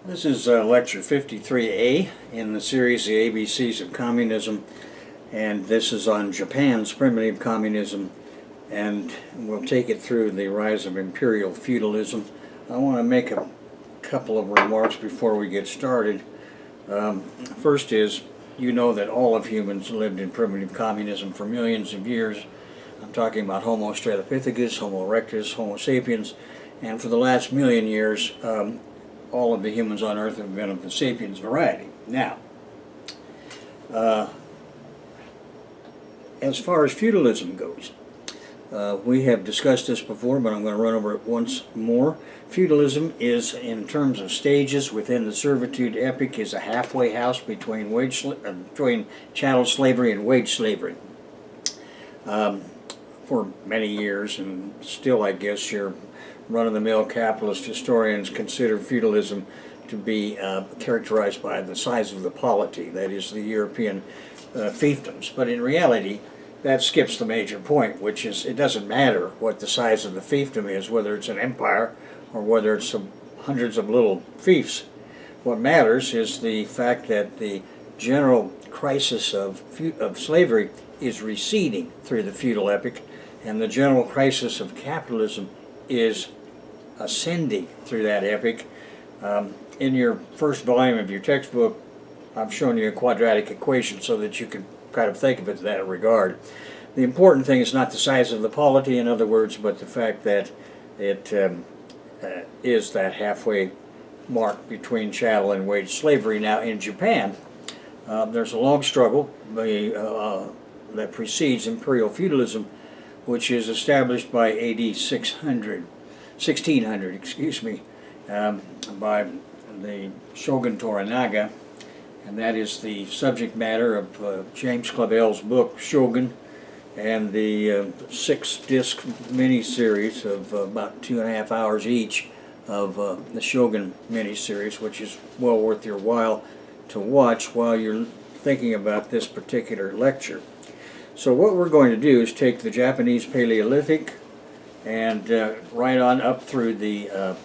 This is lecture 53A in the series The ABCs of Communism, and this is on Japan's primitive communism, and we'll take it through the rise of Imperial feudalism. I want to make a couple of remarks before we get started. First is, you know that all of humans lived in primitive communism for millions of years. I'm talking about Homo australopithecus, Homo erectus, Homo sapiens, and for the last million years, all of the humans on Earth have been of the sapiens variety. Now, as far as feudalism goes, we have discussed this before, but I'm going to run over it once more. Feudalism is, in terms of stages within the servitude epoch, is a halfway house between chattel slavery and wage slavery. For many years, and still I guess your run-of-the-mill capitalist historians consider feudalism to be characterized by the size of the polity, that is, the European fiefdoms. But in reality, that skips the major point, which is it doesn't matter what the size of the fiefdom is, whether it's an empire or whether it's some hundreds of little fiefs. What matters is the fact that the general crisis of slavery is receding through the feudal epoch, and the general crisis of capitalism is ascending through that epoch. In your first volume of your textbook, I've shown you a quadratic equation so that you can kind of think of it in that regard. The important thing is not the size of the polity, in other words, but the fact that it is that halfway mark between chattel and wage slavery. Now, in Japan, there's a long struggle that precedes imperial feudalism, which is established by AD 1600, by the Shogun Toranaga, and that is the subject matter of James Clavell's book Shogun, and the 6-disc miniseries of about 2.5 hours each of the Shogun miniseries, which is well worth your while to watch while you're thinking about this particular lecture. So what we're going to do is take the Japanese Paleolithic and right on up through the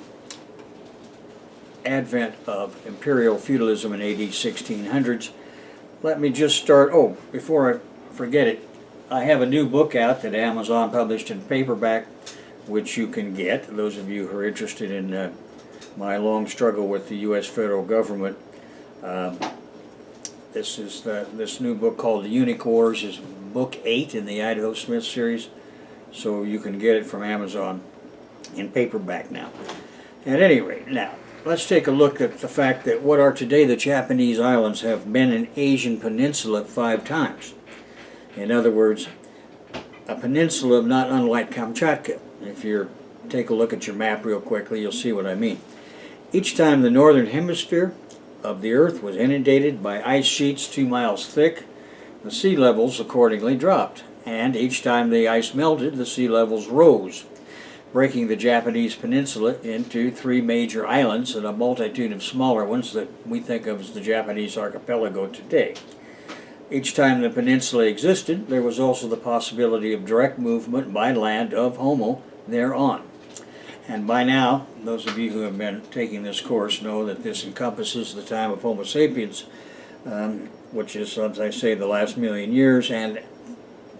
advent of imperial feudalism in AD 1600s. Let me just start, before I forget it, I have a new book out that Amazon published in paperback, which you can get, those of you who are interested in my long struggle with the U.S. federal government. This new book called The Eunuch Wars is book 8 in the Idaho Smith series, so you can get it from Amazon in paperback now. At any rate, now, let's take a look at the fact that what are today the Japanese islands have been an Asian peninsula 5 times. In other words, a peninsula not unlike Kamchatka. If you take a look at your map real quickly, you'll see what I mean. Each time the northern hemisphere of the Earth was inundated by ice sheets 2 miles thick, the sea levels accordingly dropped, and each time the ice melted, the sea levels rose, breaking the Japanese peninsula into 3 major islands and a multitude of smaller ones that we think of as the Japanese archipelago today. Each time the peninsula existed, there was also the possibility of direct movement by land of Homo thereon. And by now, those of you who have been taking this course know that this encompasses the time of Homo sapiens, which is, as I say, the last million years, and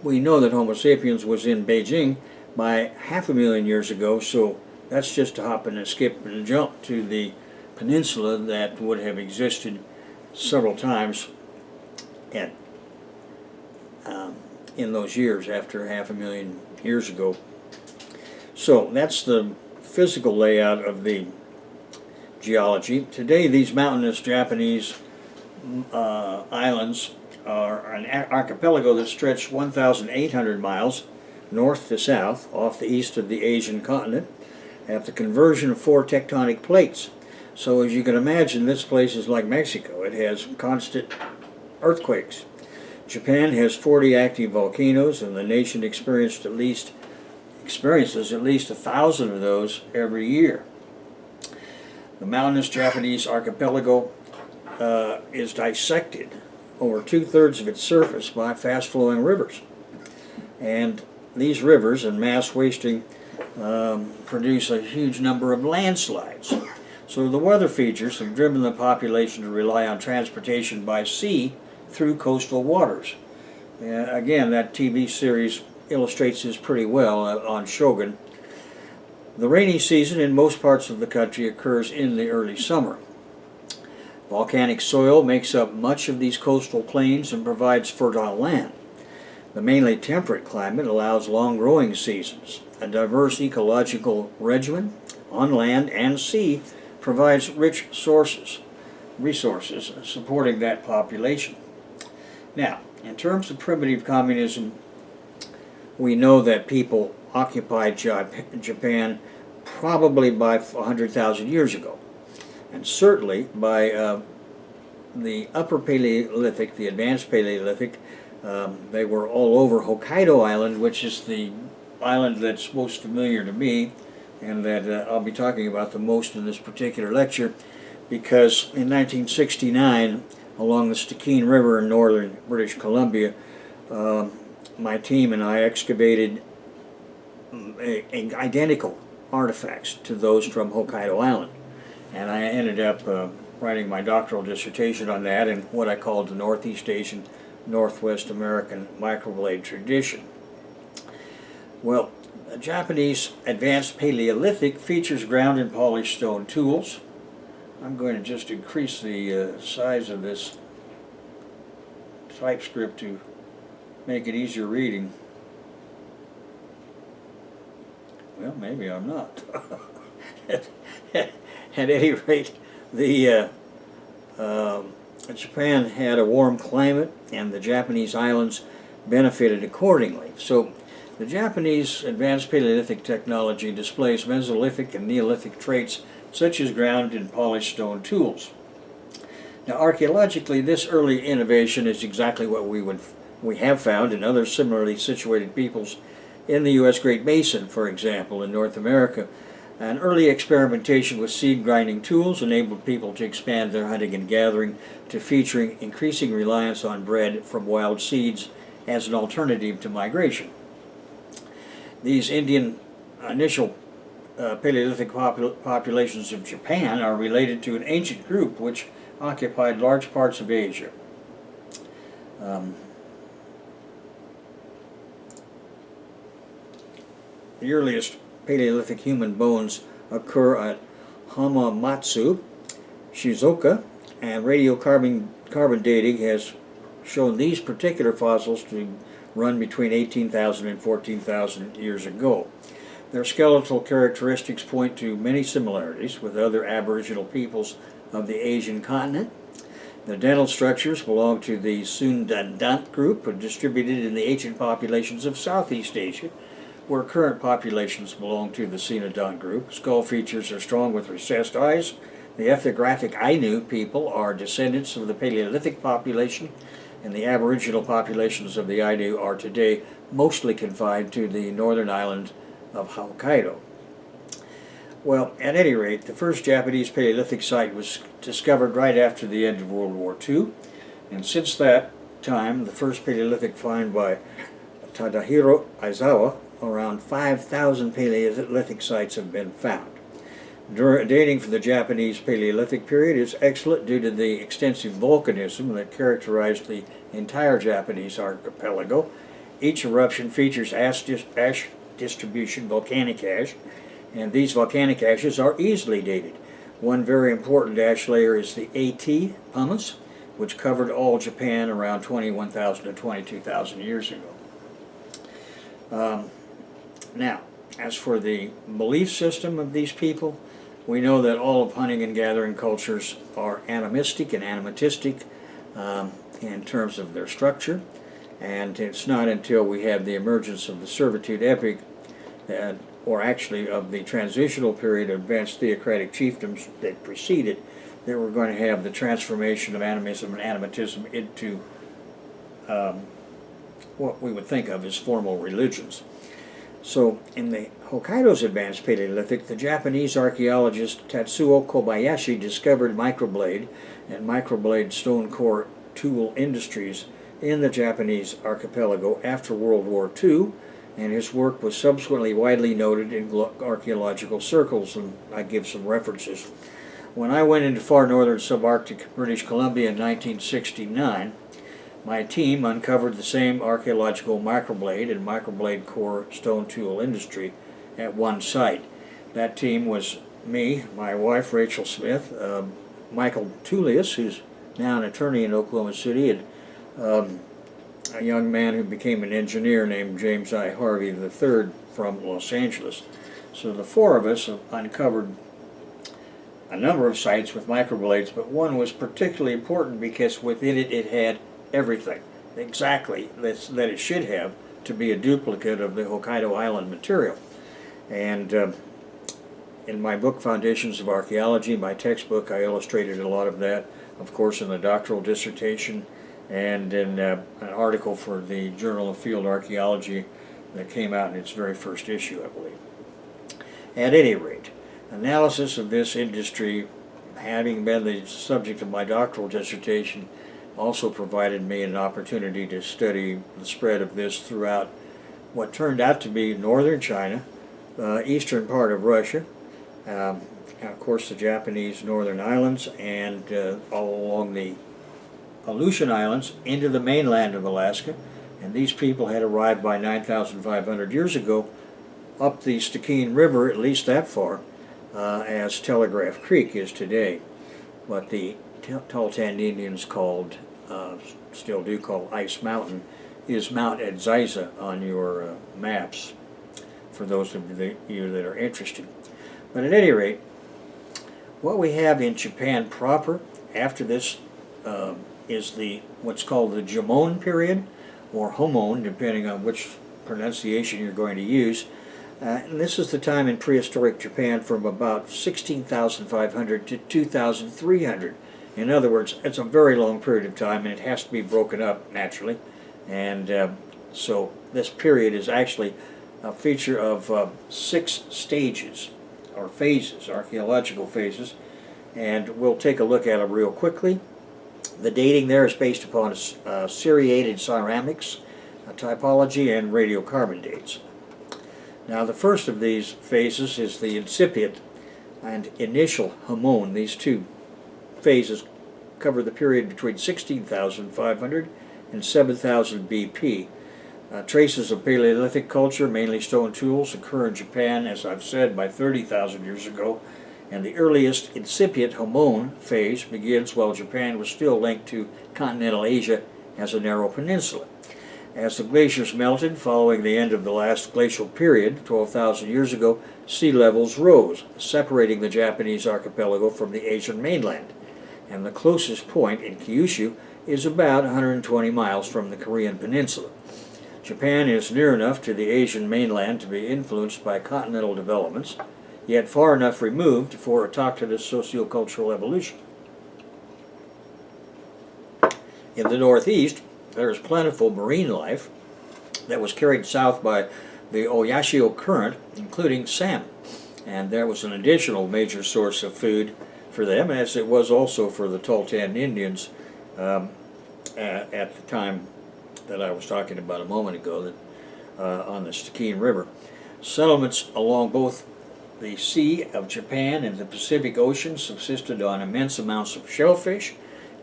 we know that Homo sapiens was in Beijing by 500,000 years ago, so that's just a hop and a skip and a jump to the peninsula that would have existed several times in those years after 500,000 years ago. So that's the physical layout of the geology. Today, these mountainous Japanese islands are an archipelago that stretched 1,800 miles north to south off the east of the Asian continent at the conversion of 4 tectonic plates. So as you can imagine, this place is like Mexico. It has constant earthquakes. Japan has 40 active volcanoes, and the nation experiences at least 1,000 of those every year. The mountainous Japanese archipelago is dissected over 2/3 of its surface by fast-flowing rivers. And these rivers, in mass wasting, produce a huge number of landslides. So the weather features have driven the population to rely on transportation by sea through coastal waters. Again, that TV series illustrates this pretty well on Shogun. The rainy season in most parts of the country occurs in the early summer. Volcanic soil makes up much of these coastal plains and provides fertile land. The mainly temperate climate allows long growing seasons. A diverse ecological regimen on land and sea provides rich resources supporting that population. Now, in terms of primitive communism, we know that people occupied Japan probably by 100,000 years ago. And certainly by the Upper Paleolithic, the Advanced Paleolithic, they were all over Hokkaido Island, which is the island that's most familiar to me and that I'll be talking about the most in this particular lecture, because in 1969, along the Stikine River in northern British Columbia, my team and I excavated identical artifacts to those from Hokkaido Island. And I ended up writing my doctoral dissertation on that in what I called the Northeast Asian, Northwest American microblade tradition. Well, the Japanese Advanced Paleolithic features ground and polished stone tools. I'm going to just increase the size of this typescript to make it easier reading. Well, maybe I'm not. At any rate, Japan had a warm climate, and the Japanese islands benefited accordingly. So the Japanese Advanced Paleolithic technology displays Mesolithic and Neolithic traits such as ground and polished stone tools. Now, archaeologically, this early innovation is exactly what we have found in other similarly situated peoples in the U.S. Great Basin, for example, in North America. An early experimentation with seed grinding tools enabled people to expand their hunting and gathering to featuring increasing reliance on bread from wild seeds as an alternative to migration. These Indian initial Paleolithic populations of Japan are related to an ancient group which occupied large parts of Asia. The earliest Paleolithic human bones occur at Hamamatsu, Shizuoka, and radiocarbon dating has shown these particular fossils to run between 18,000 and 14,000 years ago. Their skeletal characteristics point to many similarities with other aboriginal peoples of the Asian continent. The dental structures belong to the Sundadant group, distributed in the ancient populations of Southeast Asia, where current populations belong to the Cenodont group. Skull features are strong with recessed eyes. The ethnographic Ainu people are descendants of the Paleolithic population, and the aboriginal populations of the Ainu are today mostly confined to the northern island of Hokkaido. Well, at any rate, the first Japanese Paleolithic site was discovered right after the end of World War II, and since that time, the first Paleolithic find by Tadahiro Aizawa, around 5,000 Paleolithic sites have been found. Dating for the Japanese Paleolithic period is excellent due to the extensive volcanism that characterized the entire Japanese archipelago. Each eruption features ash distribution, volcanic ash, and these volcanic ashes are easily dated. One very important ash layer is the AT pumice, which covered all Japan around 21,000 to 22,000 years ago. Now, as for the belief system of these people, we know that all of hunting and gathering cultures are animistic and animatistic in terms of their structure, and it's not until we have the emergence of the servitude epoch, or actually of the transitional period of advanced theocratic chiefdoms that preceded, that we're going to have the transformation of animism and animatism into what we would think of as formal religions. So, in the Hokkaido's Advanced Paleolithic, the Japanese archaeologist Tatsuo Kobayashi discovered microblade and microblade stone core tool industries in the Japanese archipelago after World War II, and his work was subsequently widely noted in archaeological circles, and I give some references. When I went into far northern subarctic British Columbia in 1969, my team uncovered the same archaeological microblade and microblade core stone tool industry at one site. That team was me, my wife Rachel Smith, Michael Tullius, who's now an attorney in Oklahoma City, and a young man who became an engineer named James I. Harvey III from Los Angeles. So the four of us uncovered a number of sites with microblades, but one was particularly important because within it it had everything exactly that it should have to be a duplicate of the Hokkaido Island material. And in my book Foundations of Archaeology, my textbook, I illustrated a lot of that, of course, in the doctoral dissertation and in an article for the Journal of Field Archaeology that came out in its very first issue, I believe. At any rate, analysis of this industry, having been the subject of my doctoral dissertation, also provided me an opportunity to study the spread of this throughout what turned out to be northern China, eastern part of Russia, of course the Japanese northern islands, and all along the Aleutian Islands into the mainland of Alaska. And these people had arrived by 9,500 years ago up the Stikine River, at least that far, as Telegraph Creek is today. What the Tahltan Indians still do call Ice Mountain, is Mount Edzaiza on your maps, for those of you that are interested. But at any rate, what we have in Japan proper after this is what's called the Jomon period, or Homon, depending on which pronunciation you're going to use. And this is the time in prehistoric Japan from about 16,500 to 2,300. In other words, it's a very long period of time, and it has to be broken up naturally. And so this period is actually a feature of 6 stages, or phases, archaeological phases, and we'll take a look at them real quickly. The dating there is based upon seriated ceramics, typology, and radiocarbon dates. Now the first of these phases is the incipient and initial Hamon. These two phases cover the period between 16,500 and 7,000 BP. Traces of Paleolithic culture, mainly stone tools, occur in Japan, as I've said, by 30,000 years ago, and the earliest incipient Hamon phase begins while Japan was still linked to continental Asia as a narrow peninsula. As the glaciers melted following the end of the last glacial period, 12,000 years ago, sea levels rose, separating the Japanese archipelago from the Asian mainland. And the closest point in Kyushu is about 120 miles from the Korean peninsula. Japan is near enough to the Asian mainland to be influenced by continental developments, yet far enough removed for autochthonous sociocultural evolution. In the northeast, there is plentiful marine life that was carried south by the Oyashio Current, including salmon. And there was an additional major source of food for them, as it was also for the Tahltan Indians at the time that I was talking about a moment ago, on the Stikine River. Settlements along both the Sea of Japan and the Pacific Ocean subsisted on immense amounts of shellfish,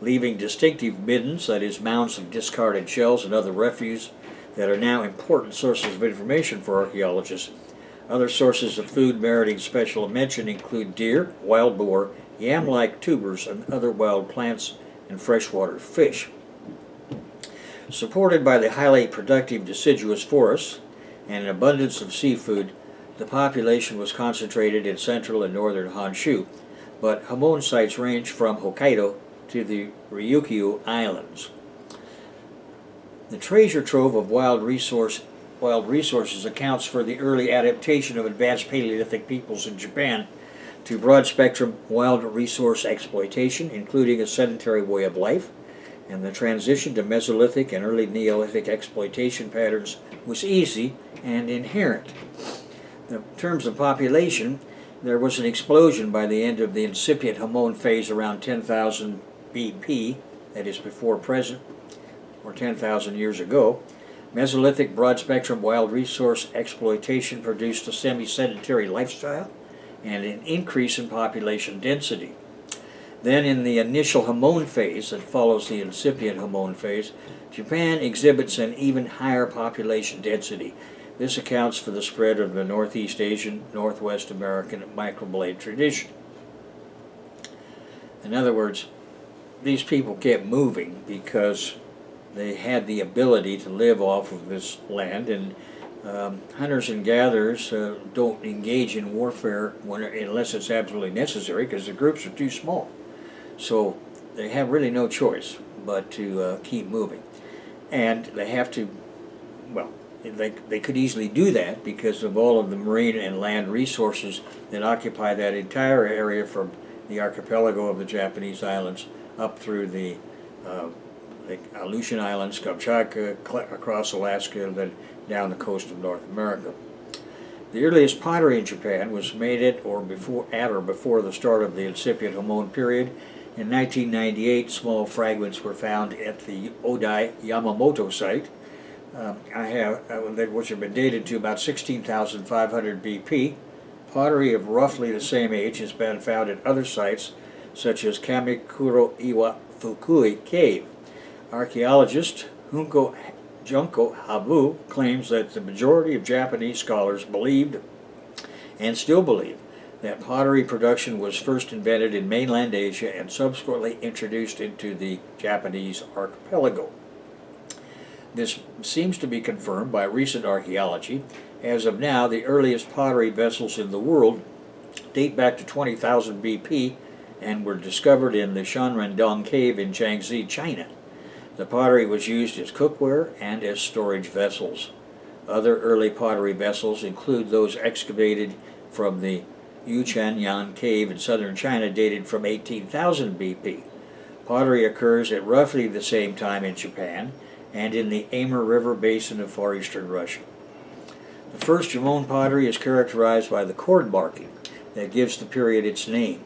leaving distinctive middens, that is, mounds of discarded shells and other refuse, that are now important sources of information for archaeologists. Other sources of food meriting special mention include deer, wild boar, yam-like tubers, and other wild plants and freshwater fish. Supported by the highly productive deciduous forests and an abundance of seafood, the population was concentrated in central and northern Honshu, but Hamon sites range from Hokkaido to the Ryukyu Islands. The treasure trove of wild resources accounts for the early adaptation of advanced Paleolithic peoples in Japan to broad-spectrum wild resource exploitation, including a sedentary way of life, and the transition to Mesolithic and early Neolithic exploitation patterns was easy and inherent. In terms of population, there was an explosion by the end of the incipient Hamon phase around 10,000 BP, that is before present, or 10,000 years ago. Mesolithic broad-spectrum wild resource exploitation produced a semi-sedentary lifestyle and an increase in population density. Then in the initial Hamon phase that follows the incipient Hamon phase, Japan exhibits an even higher population density. This accounts for the spread of the Northeast Asian, Northwest American microblade tradition. In other words, these people kept moving because they had the ability to live off of this land, and hunters and gatherers don't engage in warfare unless it's absolutely necessary, because the groups are too small. So they have really no choice but to keep moving. And they have to, well, they could easily do that because of all of the marine and land resources that occupy that entire area from the archipelago of the Japanese islands up through the Aleutian Islands, Kamchatka, across Alaska, then down the coast of North America. The earliest pottery in Japan was made at or before the start of the incipient Hamon period. In 1998, small fragments were found at the Odai Yamamoto site, which have been dated to about 16,500 BP. Pottery of roughly the same age has been found at other sites, such as Kamikuro Iwa Fukui Cave. Archaeologist Junko Habu claims that the majority of Japanese scholars believed, and still believe, that pottery production was first invented in mainland Asia and subsequently introduced into the Japanese archipelago. This seems to be confirmed by recent archaeology. As of now, the earliest pottery vessels in the world date back to 20,000 BP and were discovered in the Shanrendong Cave in Jiangxi, China. The pottery was used as cookware and as storage vessels. Other early pottery vessels include those excavated from the Yuchanyan Cave in southern China, dated from 18,000 BP. Pottery occurs at roughly the same time in Japan and in the Amur River basin of far eastern Russia. The first Jomon pottery is characterized by the cord marking that gives the period its name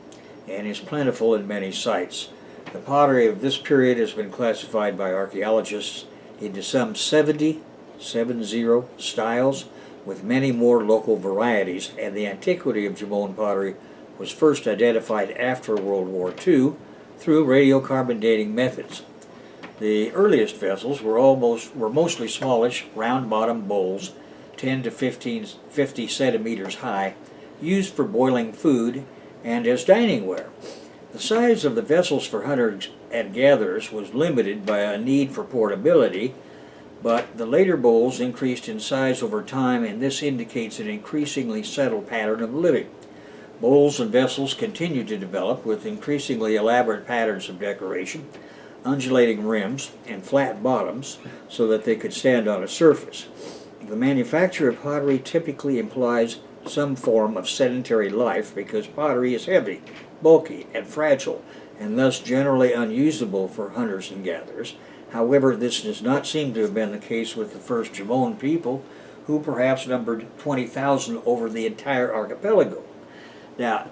and is plentiful in many sites. The pottery of this period has been classified by archaeologists into some 70 styles, with many more local varieties, and the antiquity of Jomon pottery was first identified after World War II through radiocarbon dating methods. The earliest vessels were mostly smallish, round-bottom bowls, 10 to 50 centimeters high, used for boiling food and as dining ware. The size of the vessels for hunters and gatherers was limited by a need for portability, but the later bowls increased in size over time, and this indicates an increasingly settled pattern of living. Bowls and vessels continued to develop with increasingly elaborate patterns of decoration, undulating rims, and flat bottoms so that they could stand on a surface. The manufacture of pottery typically implies some form of sedentary life because pottery is heavy, bulky, and fragile, and thus generally unusable for hunters and gatherers. However, this does not seem to have been the case with the first Jomon people, who perhaps numbered 20,000 over the entire archipelago. Now,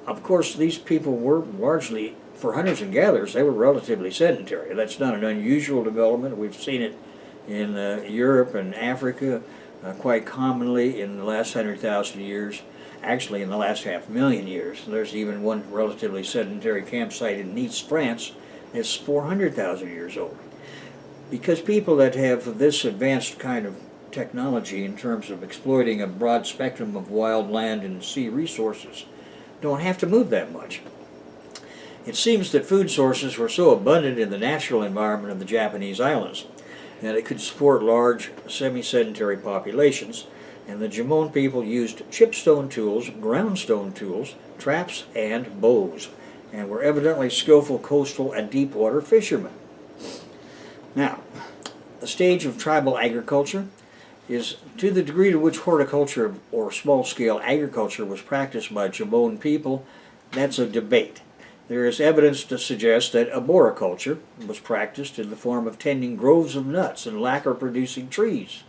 of course, these people were largely, for hunters and gatherers, they were relatively sedentary. That's not an unusual development. We've seen it in Europe and Africa quite commonly in the last 100,000 years. Actually, in the last 500,000 years. There's even one relatively sedentary campsite in Nice, France, that's 400,000 years old. Because people that have this advanced kind of technology in terms of exploiting a broad spectrum of wild land and sea resources don't have to move that much. It seems that food sources were so abundant in the natural environment of the Japanese islands that it could support large semi-sedentary populations, and the Jomon people used chipstone tools, groundstone tools, traps, and bows, and were evidently skillful coastal and deep-water fishermen. Now, the stage of tribal agriculture is to the degree to which horticulture or small-scale agriculture was practiced by Jomon people. That's a debate. There is evidence to suggest that arboriculture was practiced in the form of tending groves of nuts and lacquer-producing trees.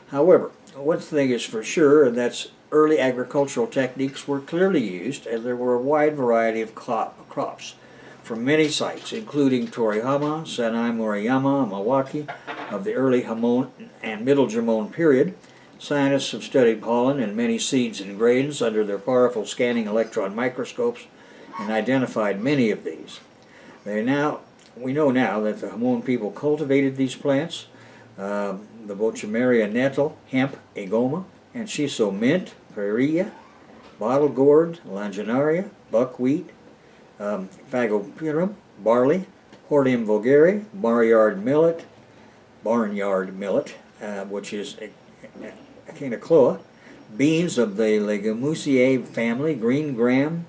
However, one thing is for sure, and that's early agricultural techniques were clearly used, and there were a wide variety of crops from many sites, including Toriyama, Sanai Moriyama, and Milwaukee, of the early Hamon and Middle Jomon period. Scientists have studied pollen and many seeds and grains under their powerful scanning electron microscopes and identified many of these. We know now that the Hamon people cultivated these plants, the Bochemaria nettle, hemp, agoma, and shiso mint, perilla, bottle gourd, langinaria, buckwheat, fagopirum, barley, Hordeum vulgare, barnyard millet, which is Echinocloa, beans of the Legumicaceae family, green gram,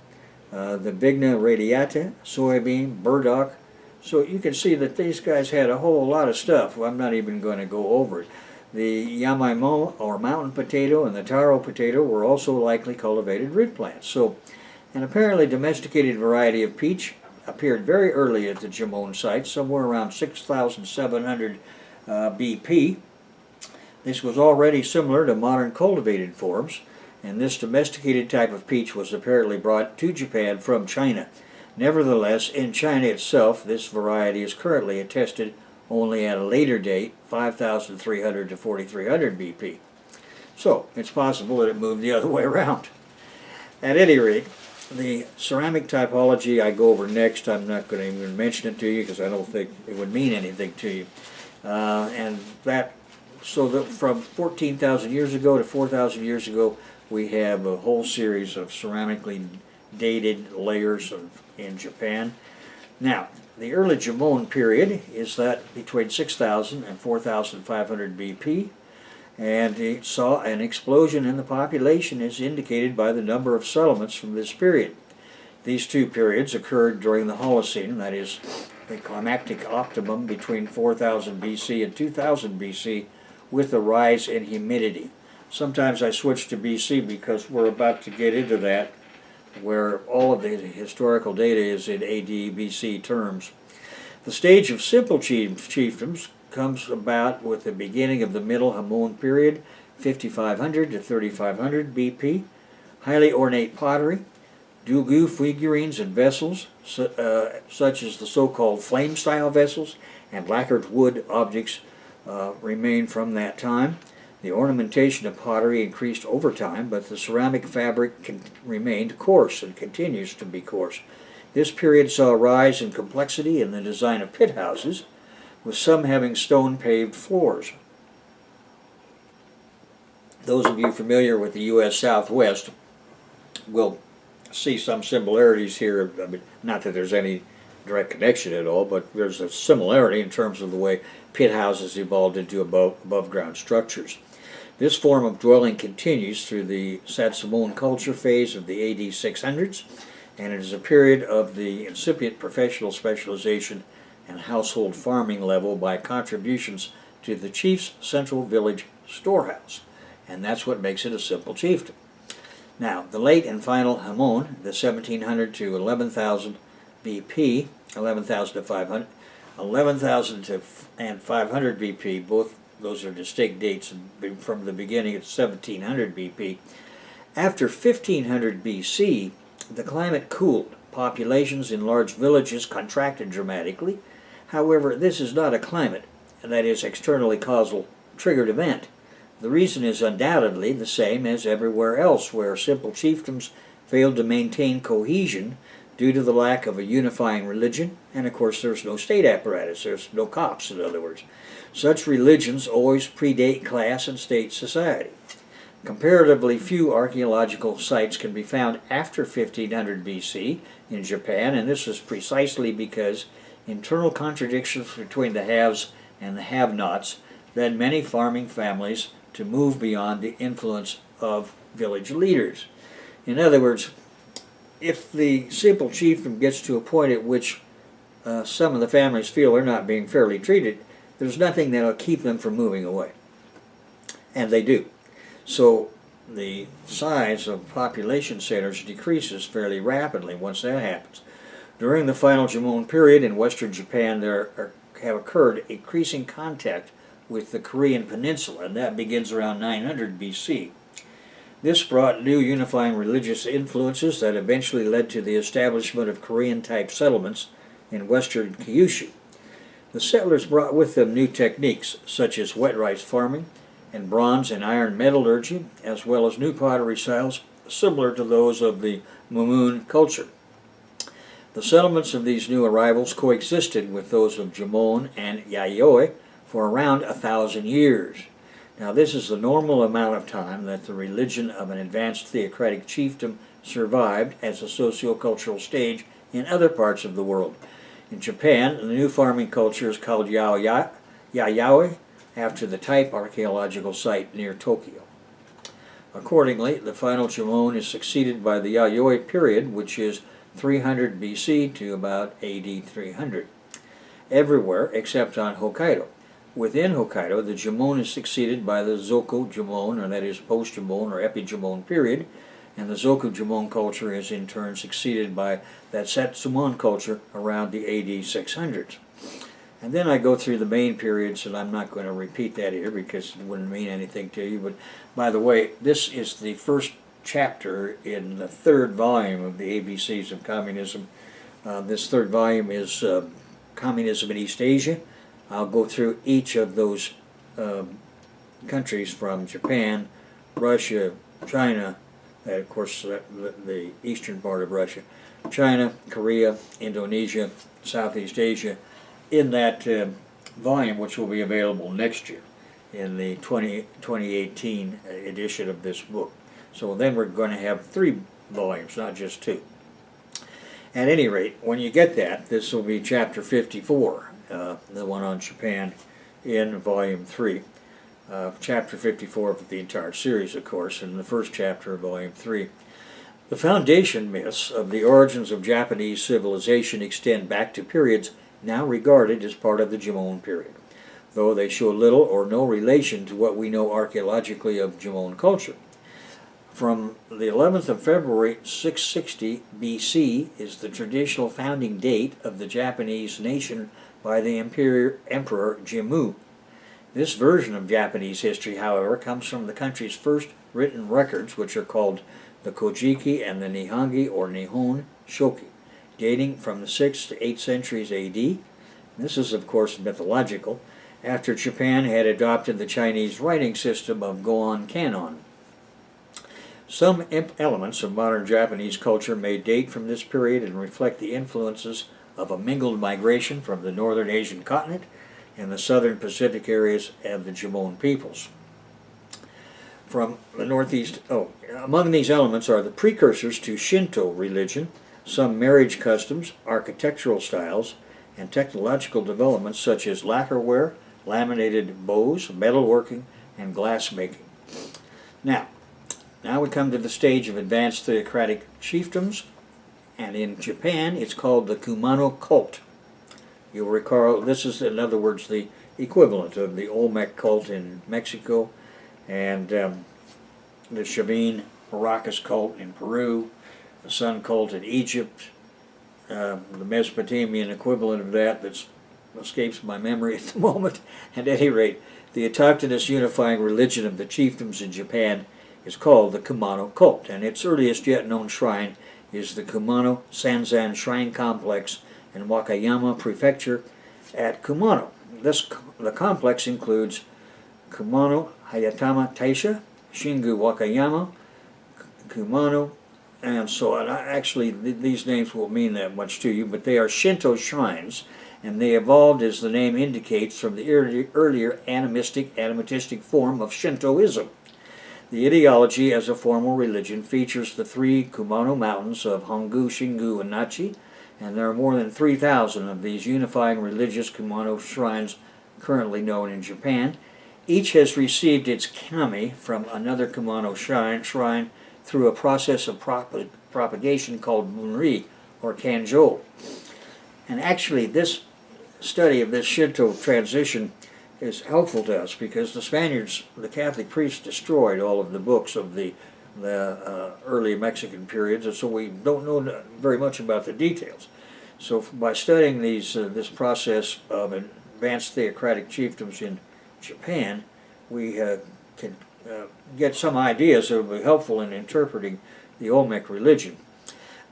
the Vigna radiata, soybean, burdock. So you can see that these guys had a whole lot of stuff. I'm not even going to go over it. The yamaimo, or mountain potato, and the taro potato were also likely cultivated root plants. So, an apparently domesticated variety of peach appeared very early at the Jamon site, somewhere around 6,700 BP. This was already similar to modern cultivated forms, and this domesticated type of peach was apparently brought to Japan from China. Nevertheless, in China itself, this variety is currently attested only at a later date, 5,300 to 4,300 BP. So, it's possible that it moved the other way around. At any rate, the ceramic typology I go over next, I'm not going to even mention it to you because I don't think it would mean anything to you. So that from 14,000 years ago to 4,000 years ago, we have a whole series of ceramically dated layers in Japan. Now, the early Jamon period is that between 6,000 and 4,500 BP, and it saw an explosion in the population as indicated by the number of settlements from this period. These two periods occurred during the Holocene, that is, the climactic optimum between 4,000 BC and 2,000 BC, with a rise in humidity. Sometimes I switch to BC because we're about to get into that, where all of the historical data is in AD, BC terms. The stage of simple chiefdoms comes about with the beginning of the Middle Hamon period, 5,500 to 3,500 BP, highly ornate pottery, dugu figurines and vessels, such as the so-called flame-style vessels, and lacquered wood objects remain from that time. The ornamentation of pottery increased over time, but the ceramic fabric remained coarse and continues to be coarse. This period saw a rise in complexity in the design of pit houses, with some having stone-paved floors. Those of you familiar with the U.S. Southwest will see some similarities here. I mean, not that there's any direct connection at all, but there's a similarity in terms of the way pit houses evolved into above-ground structures. This form of dwelling continues through the Satsumon culture phase of the AD 600s, and it is a period of the incipient professional specialization and household farming level by contributions to the chief's central village storehouse, and that's what makes it a simple chiefdom. Now, the late and final Hamon, the 1,700 to 11,000 BP, 11,000 to 500, 11,000 to and 500 BP, both those are distinct dates from the beginning at 1,700 BP. After 1,500 BC, the climate cooled. Populations in large villages contracted dramatically. However, this is not a climate, that is, externally causal triggered event. The reason is undoubtedly the same as everywhere else where simple chiefdoms failed to maintain cohesion due to the lack of a unifying religion, and of course there's no state apparatus, there's no cops, in other words. Such religions always predate class and state society. Comparatively few archaeological sites can be found after 1500 BC in Japan, and this is precisely because internal contradictions between the haves and the have-nots led many farming families to move beyond the influence of village leaders. In other words, if the simple chiefdom gets to a point at which some of the families feel they're not being fairly treated, there's nothing that'll keep them from moving away. And they do. So the size of population centers decreases fairly rapidly once that happens. During the final Jamon period in western Japan, there have occurred increasing contact with the Korean peninsula, and that begins around 900 BC. This brought new unifying religious influences that eventually led to the establishment of Korean-type settlements in western Kyushu. The settlers brought with them new techniques, such as wet rice farming and bronze and iron metallurgy, as well as new pottery styles similar to those of the Mumun culture. The settlements of these new arrivals coexisted with those of Jomon and Yayoi for around 1,000 years. Now this is the normal amount of time that the religion of an advanced theocratic chiefdom survived as a socio-cultural stage in other parts of the world. In Japan, the new farming culture is called Yayoi, after the type archaeological site near Tokyo. Accordingly, the final Jomon is succeeded by the Yayoi period, which is 300 BC to about AD 300, everywhere except on Hokkaido. Within Hokkaido, the Jomon is succeeded by the Zoku Jomon, or that is post-Jomon or epi-Jomon period, and the Zoku Jomon culture is in turn succeeded by that Satsumon culture around the AD 600s. And then I go through the main periods, and I'm not going to repeat that here because it wouldn't mean anything to you. But by the way, this is the first chapter in the third volume of the ABCs of Communism. This third volume is Communism in East Asia. I'll go through each of those countries from Japan, Russia, China, and of course the eastern part of Russia, China, Korea, Indonesia, Southeast Asia, in that volume, which will be available next year in the 2018 edition of this book. So then we're going to have 3 volumes, not just 2. At any rate, when you get that, this will be chapter 54, the one on Japan, in volume 3. Chapter 54 of the entire series, of course, and the first chapter of volume 3. The foundation myths of the origins of Japanese civilization extend back to periods now regarded as part of the Jomon period, though they show little or no relation to what we know archaeologically of Jomon culture. From the 11th of February 660 BC is the traditional founding date of the Japanese nation by the Emperor Jimmu. This version of Japanese history, however, comes from the country's first written records, which are called the Kojiki and the Nihongi or Nihon Shoki, dating from the 6th to 8th centuries AD. This is, of course, mythological, after Japan had adopted the Chinese writing system of Goan Kanon. Some elements of modern Japanese culture may date from this period and reflect the influences of a mingled migration from the northern Asian continent and the southern Pacific areas of the Jomon peoples. From the northeast, among these elements are the precursors to Shinto religion, some marriage customs, architectural styles, and technological developments such as lacquerware, laminated bows, metalworking, and glassmaking. Now we come to the stage of advanced theocratic chiefdoms, and in Japan it's called the Kumano cult. You'll recall this is, in other words, the equivalent of the Olmec cult in Mexico, and the Chavin Maracas cult in Peru, the Sun cult in Egypt, the Mesopotamian equivalent of that escapes my memory at the moment. At any rate, the autochthonous unifying religion of the chiefdoms in Japan is called the Kumano cult, and its earliest yet known shrine is the Kumano Sanzan Shrine Complex in Wakayama Prefecture at Kumano. The complex includes Kumano Hayatama Taisha, Shingu Wakayama, Kumano, and so on. Actually, these names won't mean that much to you, but they are Shinto shrines, and they evolved, as the name indicates, from the earlier animistic form of Shintoism. The ideology as a formal religion features the 3 Kumano mountains of Hongu, Shingu, and Nachi, and there are more than 3,000 of these unifying religious Kumano shrines currently known in Japan. Each has received its kami from another Kumano shrine through a process of propagation called Bunri, or Kanjo. And actually, this study of this Shinto transition is helpful to us because the Spaniards, the Catholic priests, destroyed all of the books of the early Mexican periods, and so we don't know very much about the details. So by studying this process of advanced theocratic chiefdoms in Japan, we can get some ideas that will be helpful in interpreting the Olmec religion.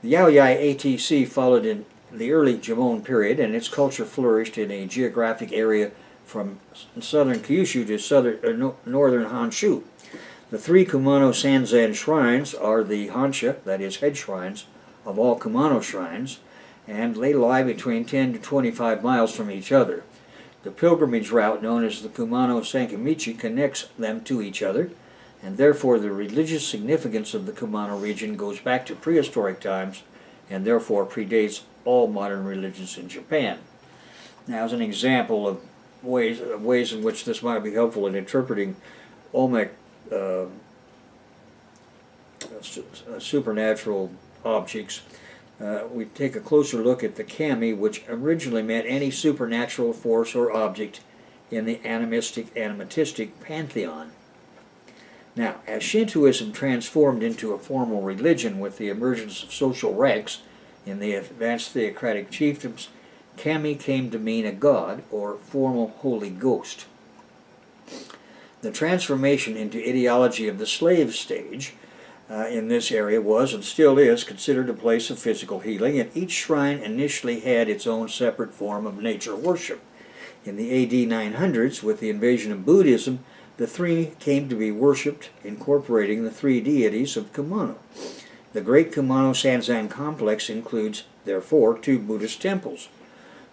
The Yaoyai ATC followed in the early Jomon period, and its culture flourished in a geographic area from southern Kyushu to northern Honshu. The 3 Kumano Sanzan shrines are the Hansha, that is, head shrines, of all Kumano shrines, and they lie between 10 to 25 miles from each other. The pilgrimage route known as the Kumano-Sankamichi connects them to each other, and therefore the religious significance of the Kumano region goes back to prehistoric times and therefore predates all modern religions in Japan. Now, as an example of ways in which this might be helpful in interpreting Olmec supernatural objects, we take a closer look at the kami, which originally meant any supernatural force or object in the animistic pantheon. Now, as Shintoism transformed into a formal religion with the emergence of social ranks in the advanced theocratic chiefdoms, kami came to mean a god or formal holy ghost. The transformation into ideology of the slave stage in this area was and still is considered a place of physical healing, and each shrine initially had its own separate form of nature worship. In the AD 900s, with the invasion of Buddhism, the three came to be worshipped, incorporating the three deities of Kumano. The Great Kumano Sanzan complex includes, therefore, 2 Buddhist temples.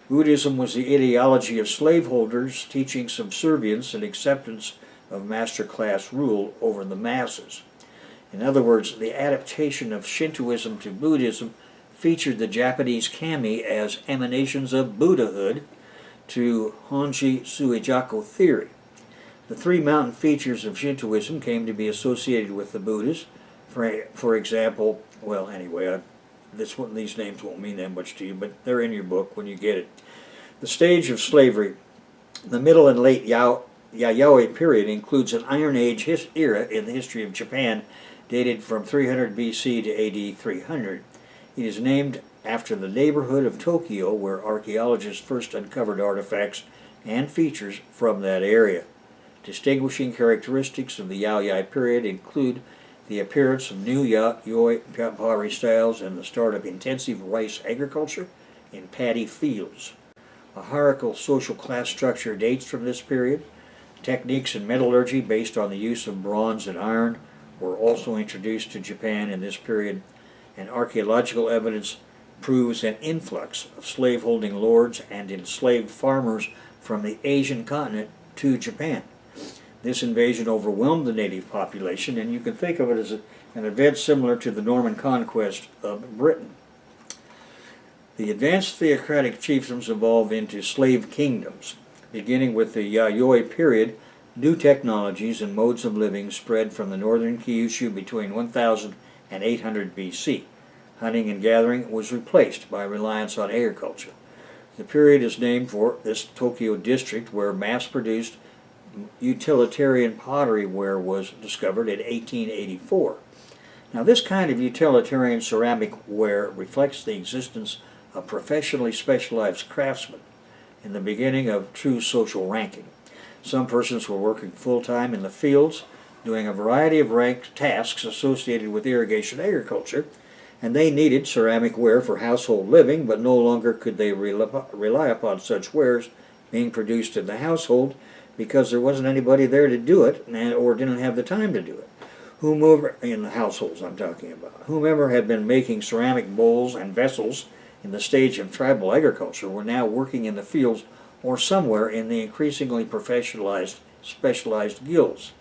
Buddhism was the ideology of slaveholders, teaching subservience and acceptance of master class rule over the masses. In other words, the adaptation of Shintoism to Buddhism featured the Japanese kami as emanations of Buddhahood to Honji Suijaku theory. The 3 mountain features of Shintoism came to be associated with the Buddhas. For example, well, anyway, these names won't mean that much to you, but they're in your book when you get it. The stage of slavery, the Middle and Late Yayoi period, includes an Iron Age era in the history of Japan, dated from 300 BC to AD 300. It is named after the neighborhood of Tokyo, where archaeologists first uncovered artifacts and features from that area. Distinguishing characteristics of the Yayoi period include the appearance of new Yayoi pottery styles and the start of intensive rice agriculture in paddy fields. A hierarchical social class structure dates from this period. Techniques in metallurgy based on the use of bronze and iron were also introduced to Japan in this period, and archaeological evidence proves an influx of slaveholding lords and enslaved farmers from the Asian continent to Japan. This invasion overwhelmed the native population, and you can think of it as an event similar to the Norman conquest of Britain. The advanced theocratic chiefdoms evolved into slave kingdoms. Beginning with the Yayoi period, new technologies and modes of living spread from the northern Kyushu between 1000 and 800 BC. Hunting and gathering was replaced by reliance on agriculture. The period is named for this Tokyo district where mass-produced utilitarian pottery ware was discovered in 1884. Now, this kind of utilitarian ceramic ware reflects the existence of professionally specialized craftsmen in the beginning of true social ranking. Some persons were working full-time in the fields, doing a variety of ranked tasks associated with irrigation agriculture, and they needed ceramic ware for household living, but no longer could they rely upon such wares being produced in the household because there wasn't anybody there to do it or didn't have the time to do it. Whomever, in the households I'm talking about, whomever had been making ceramic bowls and vessels in the stage of tribal agriculture were now working in the fields or somewhere in the increasingly specialized guilds.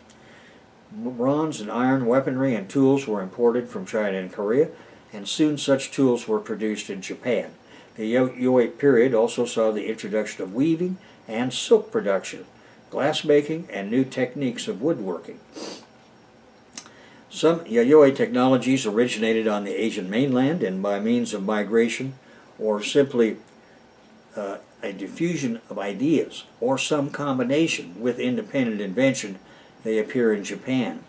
Bronze and iron weaponry and tools were imported from China and Korea, and soon such tools were produced in Japan. The Yayoi period also saw the introduction of weaving and silk production, glassmaking, and new techniques of woodworking. Some Yayoi technologies originated on the Asian mainland, and by means of migration or simply a diffusion of ideas or some combination with independent invention, they appear in Japan.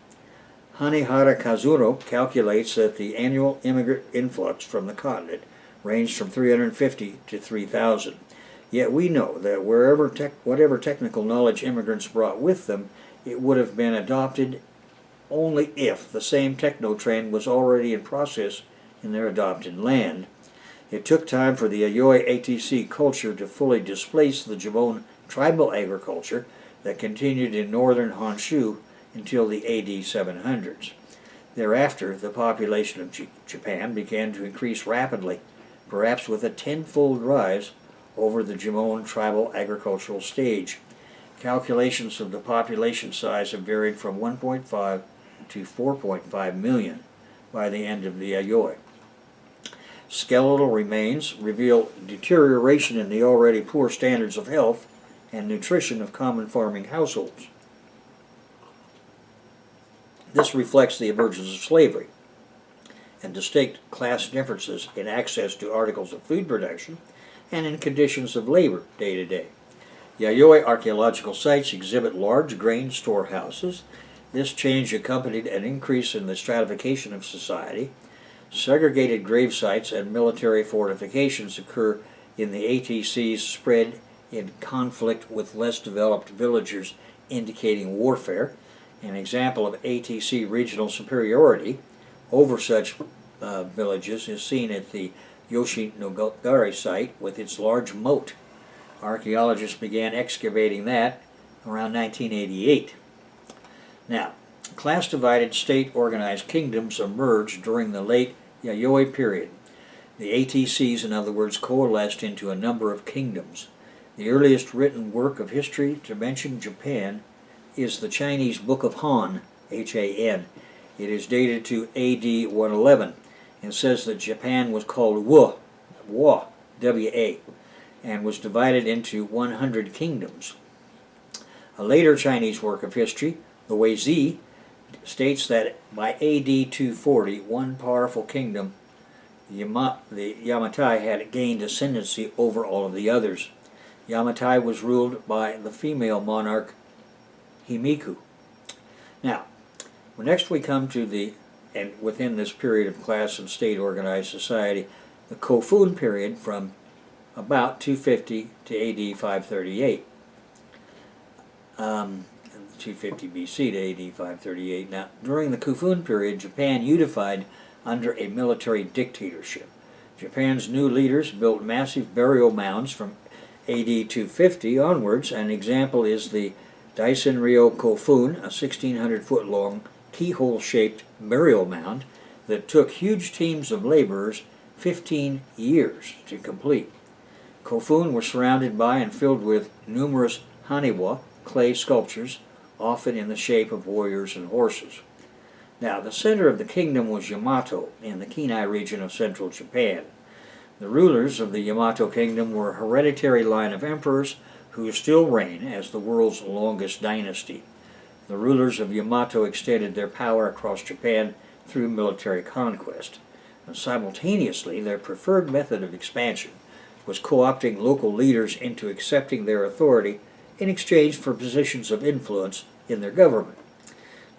Hanehara Kazuro calculates that the annual immigrant influx from the continent ranged from 350 to 3,000. Yet we know that whatever technical knowledge immigrants brought with them, it would have been adopted only if the same techno-trend was already in process in their adopted land. It took time for the Yayoi ATC culture to fully displace the Jabon tribal agriculture that continued in northern Honshu until the AD 700s. Thereafter, the population of Japan began to increase rapidly perhaps with a tenfold rise over the Jimon tribal agricultural stage. Calculations of the population size have varied from 1.5 to 4.5 million by the end of the Yayoi. Skeletal remains reveal deterioration in the already poor standards of health and nutrition of common farming households. This reflects the emergence of slavery and distinct class differences in access to articles of food production and in conditions of labor day to day. Yayoi archaeological sites exhibit large grain storehouses. This change accompanied an increase in the stratification of society. Segregated grave sites and military fortifications occur in the ATCs spread in conflict with less developed villagers, indicating warfare. An example of ATC regional superiority over such villages is seen at the Yoshinogari site with its large moat. Archaeologists began excavating that around 1988. Now, class-divided state-organized kingdoms emerged during the late Yayoi period. The ATCs, in other words, coalesced into a number of kingdoms. The earliest written work of history to mention Japan is the Chinese Book of Han, H-A-N. It is dated to A.D. 111 and says that Japan was called Wa, W-A, and was divided into 100 kingdoms. A later Chinese work of history, the Weizi, states that by A.D. 240, one powerful kingdom, the Yamatai, had gained ascendancy over all of the others. Yamatai was ruled by the female monarch Himiku. Now, next we come to and within this period of class and state organized society, the Kofun period from about 250 to AD 538. 250 BC to AD 538. Now, during the Kofun period, Japan unified under a military dictatorship. Japan's new leaders built massive burial mounds from AD 250 onwards. An example is the Daisen-ryo Kofun, a 1,600-foot-long keyhole-shaped burial mound that took huge teams of laborers 15 years to complete. Kofun were surrounded by and filled with numerous haniwa, clay sculptures, often in the shape of warriors and horses. Now, the center of the kingdom was Yamato in the Kinai region of central Japan. The rulers of the Yamato kingdom were a hereditary line of emperors who still reign as the world's longest dynasty. The rulers of Yamato extended their power across Japan through military conquest. And simultaneously, their preferred method of expansion was co-opting local leaders into accepting their authority in exchange for positions of influence in their government.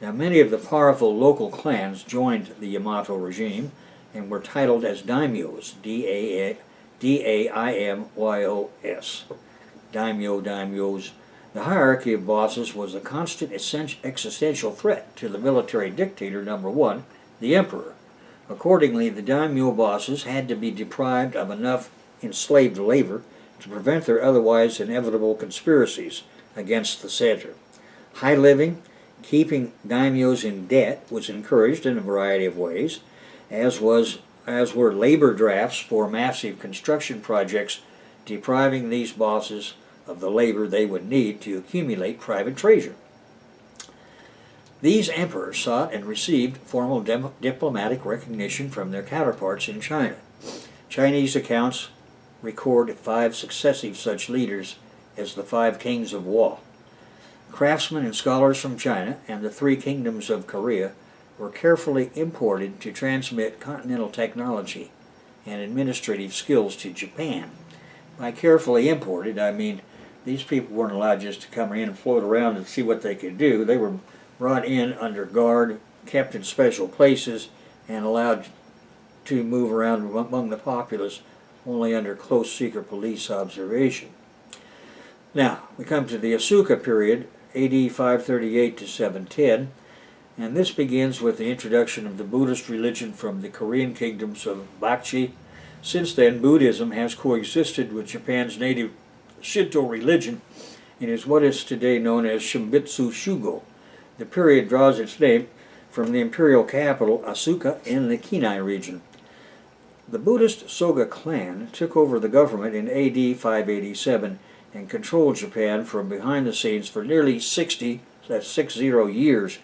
Now, many of the powerful local clans joined the Yamato regime and were titled as daimyos, D-A-I-M-Y-O-S. Daimyos. The hierarchy of bosses was a constant existential threat to the military dictator number one, the emperor. Accordingly, the daimyo bosses had to be deprived of enough enslaved labor to prevent their otherwise inevitable conspiracies against the center. High living, keeping daimyos in debt, was encouraged in a variety of ways, as were labor drafts for massive construction projects, depriving these bosses of the labor they would need to accumulate private treasure. These emperors sought and received formal diplomatic recognition from their counterparts in China. Chinese accounts record 5 successive such leaders as the 5 kings of Wa. Craftsmen and scholars from China and the 3 kingdoms of Korea were carefully imported to transmit continental technology and administrative skills to Japan. By carefully imported, I mean these people weren't allowed just to come in and float around and see what they could do. They were brought in under guard, kept in special places, and allowed to move around among the populace only under close secret police observation. Now, we come to the Asuka period, AD 538 to 710, and this begins with the introduction of the Buddhist religion from the Korean kingdoms of Bakchi. Since then, Buddhism has coexisted with Japan's native Shinto religion and is what is today known as Shimbitsu Shugo. The period draws its name from the imperial capital, Asuka, in the Kinai region. The Buddhist Soga clan took over the government in AD 587 and controlled Japan from behind the scenes for nearly 60 years.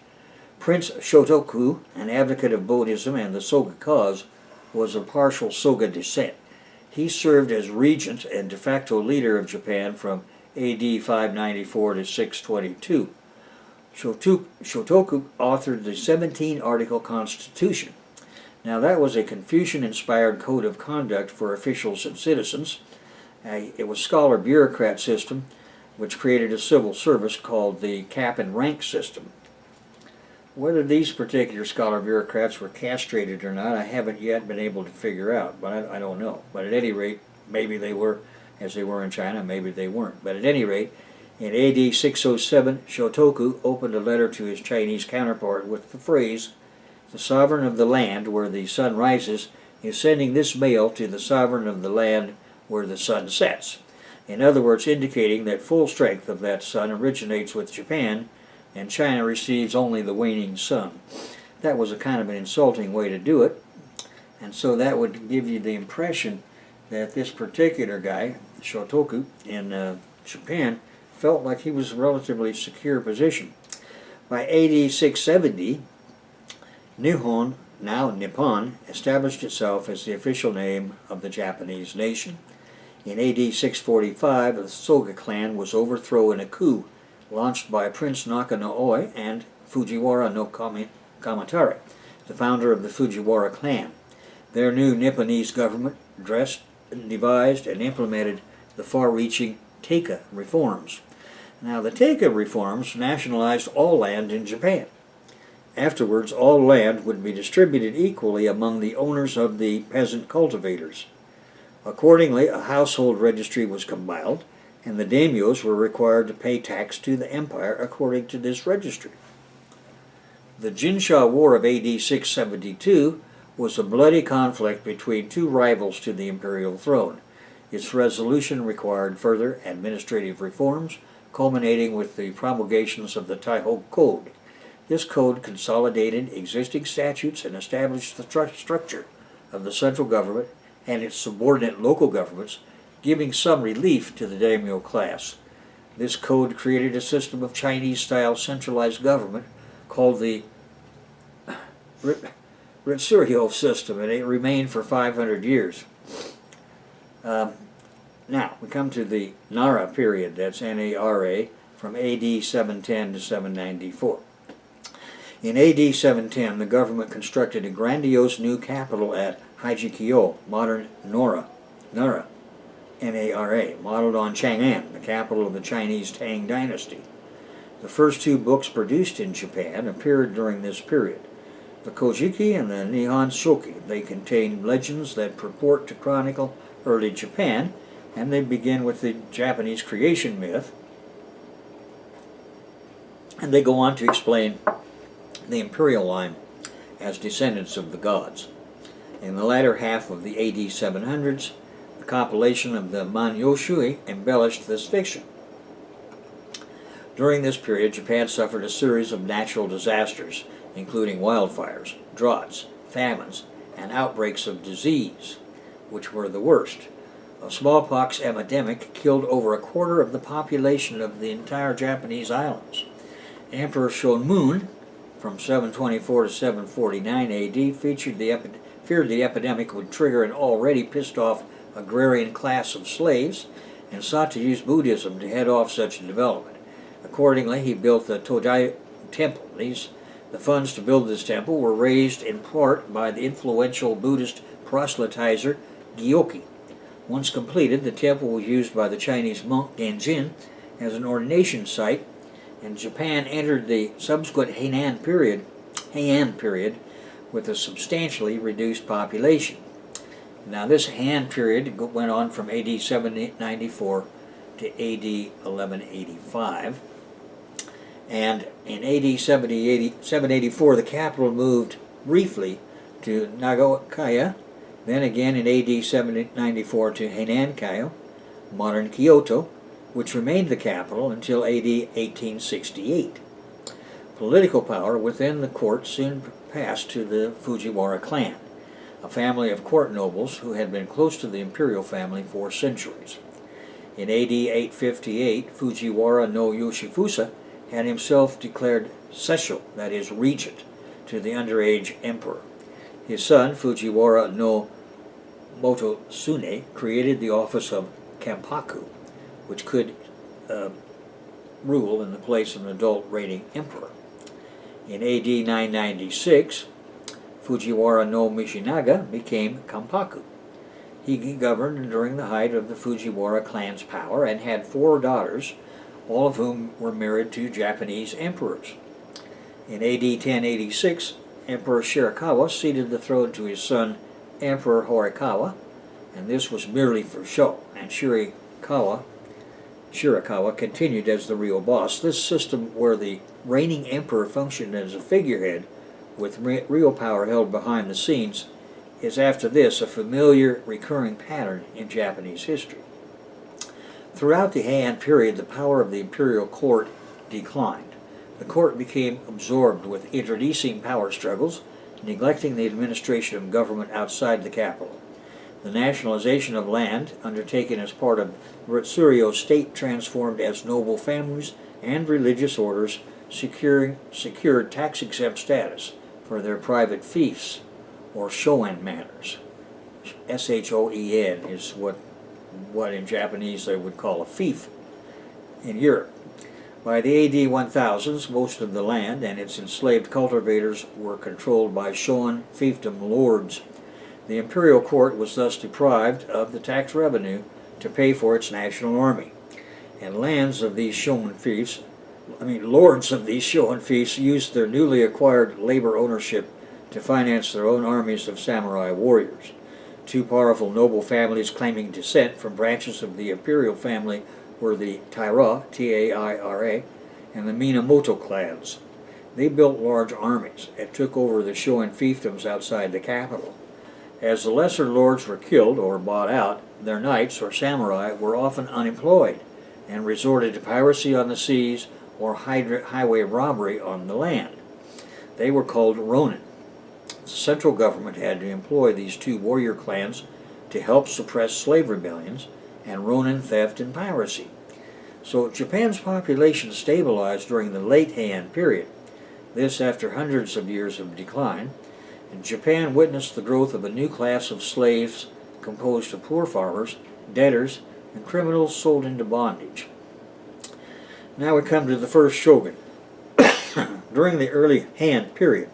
Prince Shotoku, an advocate of Buddhism and the Soga cause, was of partial Soga descent. He served as regent and de facto leader of Japan from AD 594 to 622. Shotoku authored the 17-article Constitution. Now that was a Confucian-inspired code of conduct for officials and citizens. It was a scholar-bureaucrat system which created a civil service called the cap and rank system. Whether these particular scholar bureaucrats were castrated or not, I haven't yet been able to figure out, but I don't know. But at any rate, maybe they were, as they were in China, maybe they weren't. But at any rate, in AD 607, Shotoku opened a letter to his Chinese counterpart with the phrase, "The sovereign of the land where the sun rises is sending this mail to the sovereign of the land where the sun sets." In other words, indicating that full strength of that sun originates with Japan, and China receives only the waning sun. That was a kind of an insulting way to do it, and so that would give you the impression that this particular guy, Shotoku, in Japan, felt like he was in a relatively secure position. By AD 670, Nihon, now Nippon, established itself as the official name of the Japanese nation. In AD 645, the Soga clan was overthrown in a coup launched by Prince Naka no Oi and Fujiwara no Kamatari, the founder of the Fujiwara clan. Their new Nipponese government devised and implemented the far-reaching Taika reforms. Now, the Taika reforms nationalized all land in Japan. Afterwards, all land would be distributed equally among the owners of the peasant cultivators. Accordingly, a household registry was compiled, and the daimyos were required to pay tax to the empire according to this registry. The Jinsha War of AD 672 was a bloody conflict between two rivals to the imperial throne. Its resolution required further administrative reforms, culminating with the promulgations of the Taiho Code. This code consolidated existing statutes and established the structure of the central government and its subordinate local governments, giving some relief to the daimyo class. This code created a system of Chinese-style centralized government called the Ritsuryo system, and it remained for 500 years. Now, we come to the Nara period, that's N-A-R-A, from AD 710 to 794. In AD 710, the government constructed a grandiose new capital at Hijikyo, modern Nara, N-A-R-A, modeled on Chang'an, the capital of the Chinese Tang dynasty. The first two books produced in Japan appeared during this period, the Kojiki and the Nihon Shoki. They contain legends that purport to chronicle early Japan, and they begin with the Japanese creation myth, and they go on to explain the Imperial line as descendants of the gods. In the latter half of the AD 700s, the compilation of the Manyoshui embellished this fiction. During this period, Japan suffered a series of natural disasters, including wildfires, droughts, famines, and outbreaks of disease, which were the worst. A smallpox epidemic killed over a quarter of the population of the entire Japanese islands. Emperor Shunmun, from 724 to 749 AD, feared the epidemic would trigger an already pissed-off agrarian class of slaves, and sought to use Buddhism to head off such a development. Accordingly, he built the Todai Temple. The funds to build this temple were raised in part by the influential Buddhist proselytizer Gyoki. Once completed, the temple was used by the Chinese monk Genjin as an ordination site, and Japan entered the subsequent Heian period with a substantially reduced population. Now, this Heian period went on from AD 794 to AD 1185. And in AD 784, the capital moved briefly to Nagakaya, then again in AD 794 to Heinankyo, modern Kyoto, which remained the capital until AD 1868. Political power within the court soon passed to the Fujiwara clan. a family of court nobles who had been close to the imperial family for centuries. In AD 858, Fujiwara no Yoshifusa had himself declared Sessho, that is, regent, to the underage emperor. His son, Fujiwara no Motosune, created the office of Kampaku, which could rule in the place of an adult reigning emperor. In AD 996, Fujiwara no Michinaga became Kampaku. He governed during the height of the Fujiwara clan's power and had 4 daughters, all of whom were married to Japanese emperors. In AD 1086, Emperor Shirakawa ceded the throne to his son, Emperor Horikawa, and this was merely for show, and Shirakawa continued as the real boss. This system, where the reigning emperor functioned as a figurehead with real power held behind the scenes, is after this a familiar recurring pattern in Japanese history. Throughout the Heian period, the power of the imperial court declined. The court became absorbed with internecine power struggles, neglecting the administration of government outside the capital. The nationalization of land, undertaken as part of the Ritsuryo state, transformed as noble families and religious orders secured tax-exempt status for their private fiefs, or shoen matters. S-H-O-E-N is what in Japanese they would call a fief in Europe. By the AD 1000s, most of the land and its enslaved cultivators were controlled by shoen fiefdom lords. The imperial court was thus deprived of the tax revenue to pay for its national army, and lords of these shoen fiefs used their newly acquired labor ownership to finance their own armies of samurai warriors. 2 powerful noble families claiming descent from branches of the imperial family were the Taira, T-A-I-R-A, and the Minamoto clans. They built large armies and took over the shoen fiefdoms outside the capital. As the lesser lords were killed or bought out, their knights or samurai were often unemployed and resorted to piracy on the seas or highway robbery on the land. They were called ronin. The central government had to employ these 2 warrior clans to help suppress slave rebellions and ronin theft and piracy. So Japan's population stabilized during the late Heian period. This after hundreds of years of decline, and Japan witnessed the growth of a new class of slaves composed of poor farmers, debtors, and criminals sold into bondage. Now we come to the first shogun. During the early Heian period,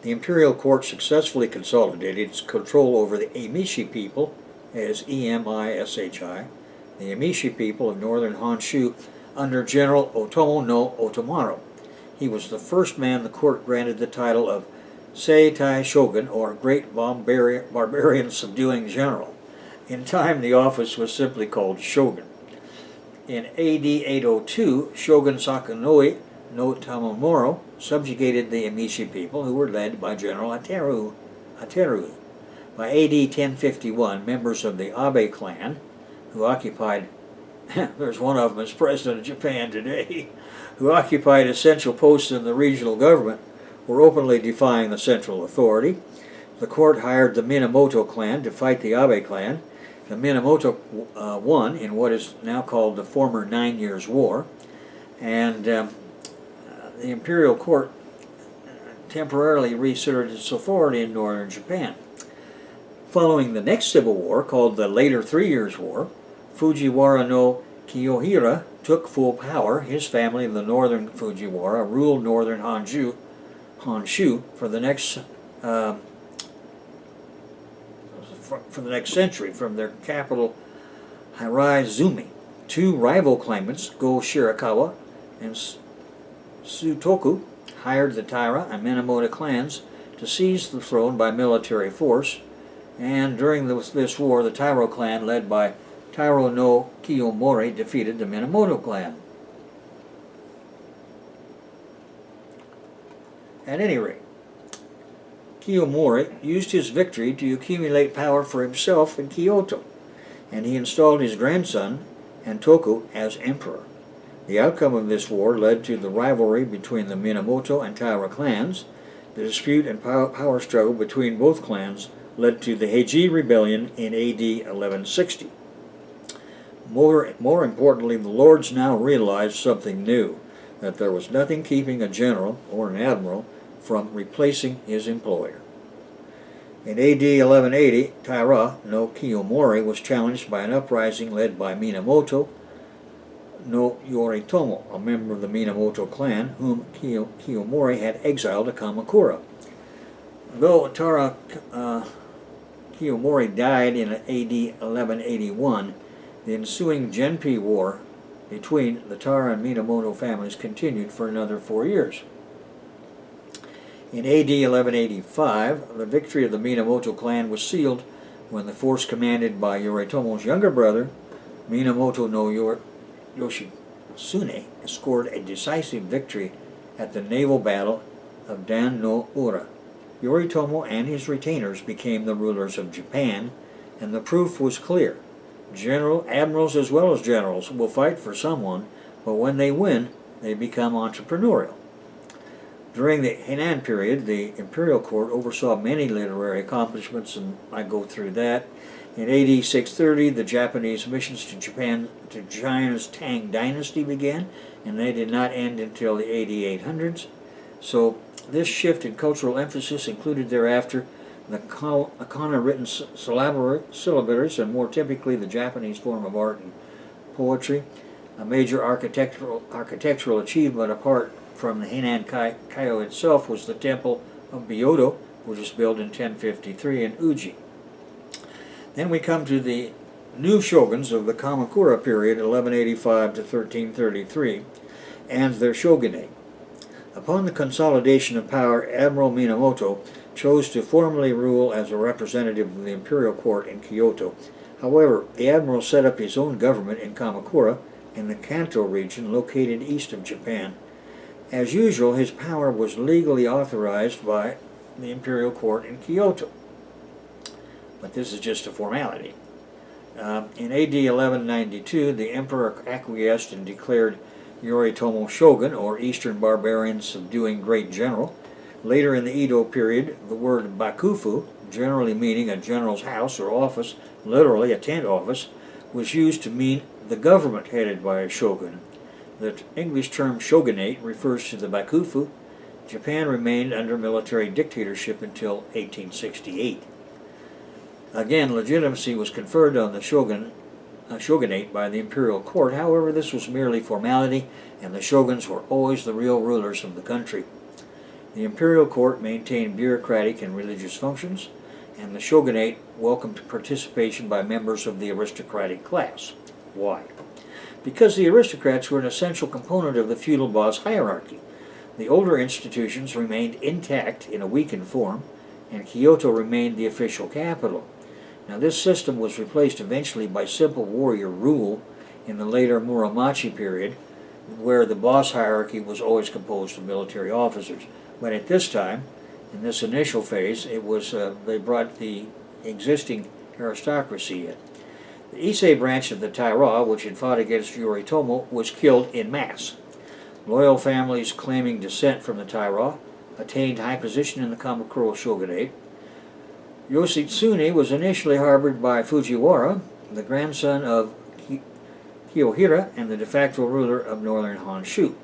the imperial court successfully consolidated its control over the Emishi people, as E-M-I-S-H-I, the Emishi people of northern Honshu, under General Otomo no Otomaru. He was the first man the court granted the title of Seitai Shogun, or Great Barbarian Subduing General. In time, the office was simply called Shogun. In AD 802, Shogun Sakanoi no Tamamoro subjugated the Emishi people, who were led by General Ateru. By AD 1051, members of the Abe clan, who occupied, there's one of them as president of Japan today, who occupied essential posts in the regional government, were openly defying the central authority. The court hired the Minamoto clan to fight the Abe clan. The Minamoto won in what is now called the former 9 Years' War, and the imperial court temporarily reasserted its authority in northern Japan. Following the next civil war, called the later 3 Years' War, Fujiwara no Kiyohira took full power. His family of the northern Fujiwara ruled northern Honshu for the next century from their capital Hiraizumi. 2 rival claimants, Go Shirakawa and Sutoku, hired the Taira and Minamoto clans to seize the throne by military force, and during this war, the Taira clan, led by Taira no Kiyomori, defeated the Minamoto clan. At any rate, Kiyomori used his victory to accumulate power for himself in Kyoto, and he installed his grandson, Antoku, as emperor. The outcome of this war led to the rivalry between the Minamoto and Taira clans, The dispute and power struggle between both clans led to the Heiji Rebellion in AD 1160. More importantly, the lords now realized something new, that there was nothing keeping a general or an admiral from replacing his employer. In AD 1180, Taira no Kiyomori was challenged by an uprising led by Minamoto no Yoritomo, a member of the Minamoto clan, whom Kiyomori had exiled to Kamakura. Though Taira Kiyomori died in AD 1181, the ensuing Genpei War between the Taira and Minamoto families continued for another 4 years. In AD 1185, the victory of the Minamoto clan was sealed when the force commanded by Yoritomo's younger brother, Minamoto no Yoshitsune, scored a decisive victory at the naval battle of Dan no Ura. Yoritomo and his retainers became the rulers of Japan, and the proof was clear. Admirals as well as generals will fight for someone, but when they win, they become entrepreneurial. During the Heian period, the Imperial Court oversaw many literary accomplishments, and I go through that. In AD 630, the Japanese missions to China's Tang Dynasty began, and they did not end until the AD 800s. So this shift in cultural emphasis included thereafter the kana-written syllabaries, and more typically the Japanese form of art and poetry. A major architectural achievement apart from the Heian Kaio itself was the Temple of Byodo, which was built in 1053 in Uji. Then we come to the new shoguns of the Kamakura period, 1185 to 1333, and their shogunate. Upon the consolidation of power, Admiral Minamoto chose to formally rule as a representative of the imperial court in Kyoto. However, the admiral set up his own government in Kamakura, in the Kanto region located east of Japan. As usual, his power was legally authorized by the imperial court in Kyoto. But this is just a formality. In AD 1192, the emperor acquiesced and declared Yoritomo shogun, or Eastern Barbarian Subduing Great General. Later in the Edo period, the word bakufu, generally meaning a general's house or office, literally a tent office, was used to mean the government headed by a shogun. The English term shogunate refers to the bakufu. Japan remained under military dictatorship until 1868. Again, legitimacy was conferred on the shogunate by the imperial court. However, this was merely formality, and the shoguns were always the real rulers of the country. The imperial court maintained bureaucratic and religious functions, and the shogunate welcomed participation by members of the aristocratic class. Why? Because the aristocrats were an essential component of the feudal boss hierarchy. The older institutions remained intact in a weakened form, and Kyoto remained the official capital. Now, this system was replaced eventually by simple warrior rule in the later Muromachi period, where the boss hierarchy was always composed of military officers. But at this time, in this initial phase, it was they brought the existing aristocracy in. The Issei branch of the Taira, which had fought against Yoritomo, was killed en masse. Loyal families claiming descent from the Taira attained high position in the Kamakura shogunate. Yoshitsune was initially harbored by Fujiwara, the grandson of Kiyohira and the de facto ruler of northern Honshu.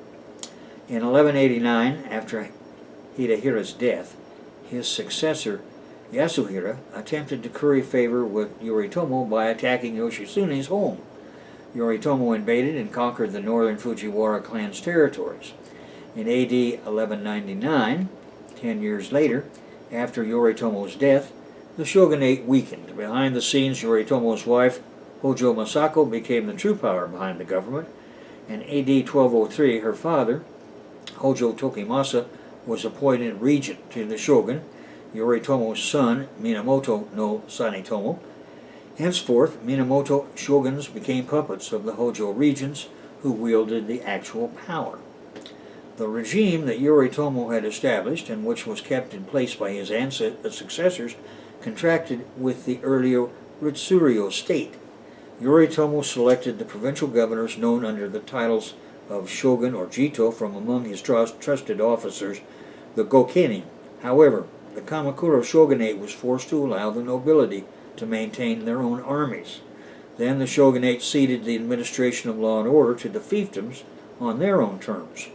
In 1189, after Hidehira's death, his successor Yasuhira attempted to curry favor with Yoritomo by attacking Yoshitsune's home. Yoritomo invaded and conquered the northern Fujiwara clan's territories. In AD 1199, 10 years later, after Yoritomo's death, the shogunate weakened. Behind the scenes, Yoritomo's wife, Hojo Masako, became the true power behind the government. In AD 1203, her father, Hojo Tokimasa, was appointed regent to the shogun, Yoritomo's son, Minamoto no Sanetomo. Henceforth, Minamoto shoguns became puppets of the Hojo regents who wielded the actual power. The regime that Yoritomo had established, and which was kept in place by his successors, contracted with the earlier Ritsuryo state. Yoritomo selected the provincial governors known under the titles of shogun or jito from among his trusted officers, the gokenin, However, the Kamakura shogunate was forced to allow the nobility to maintain their own armies. Then the shogunate ceded the administration of law and order to the fiefdoms on their own terms.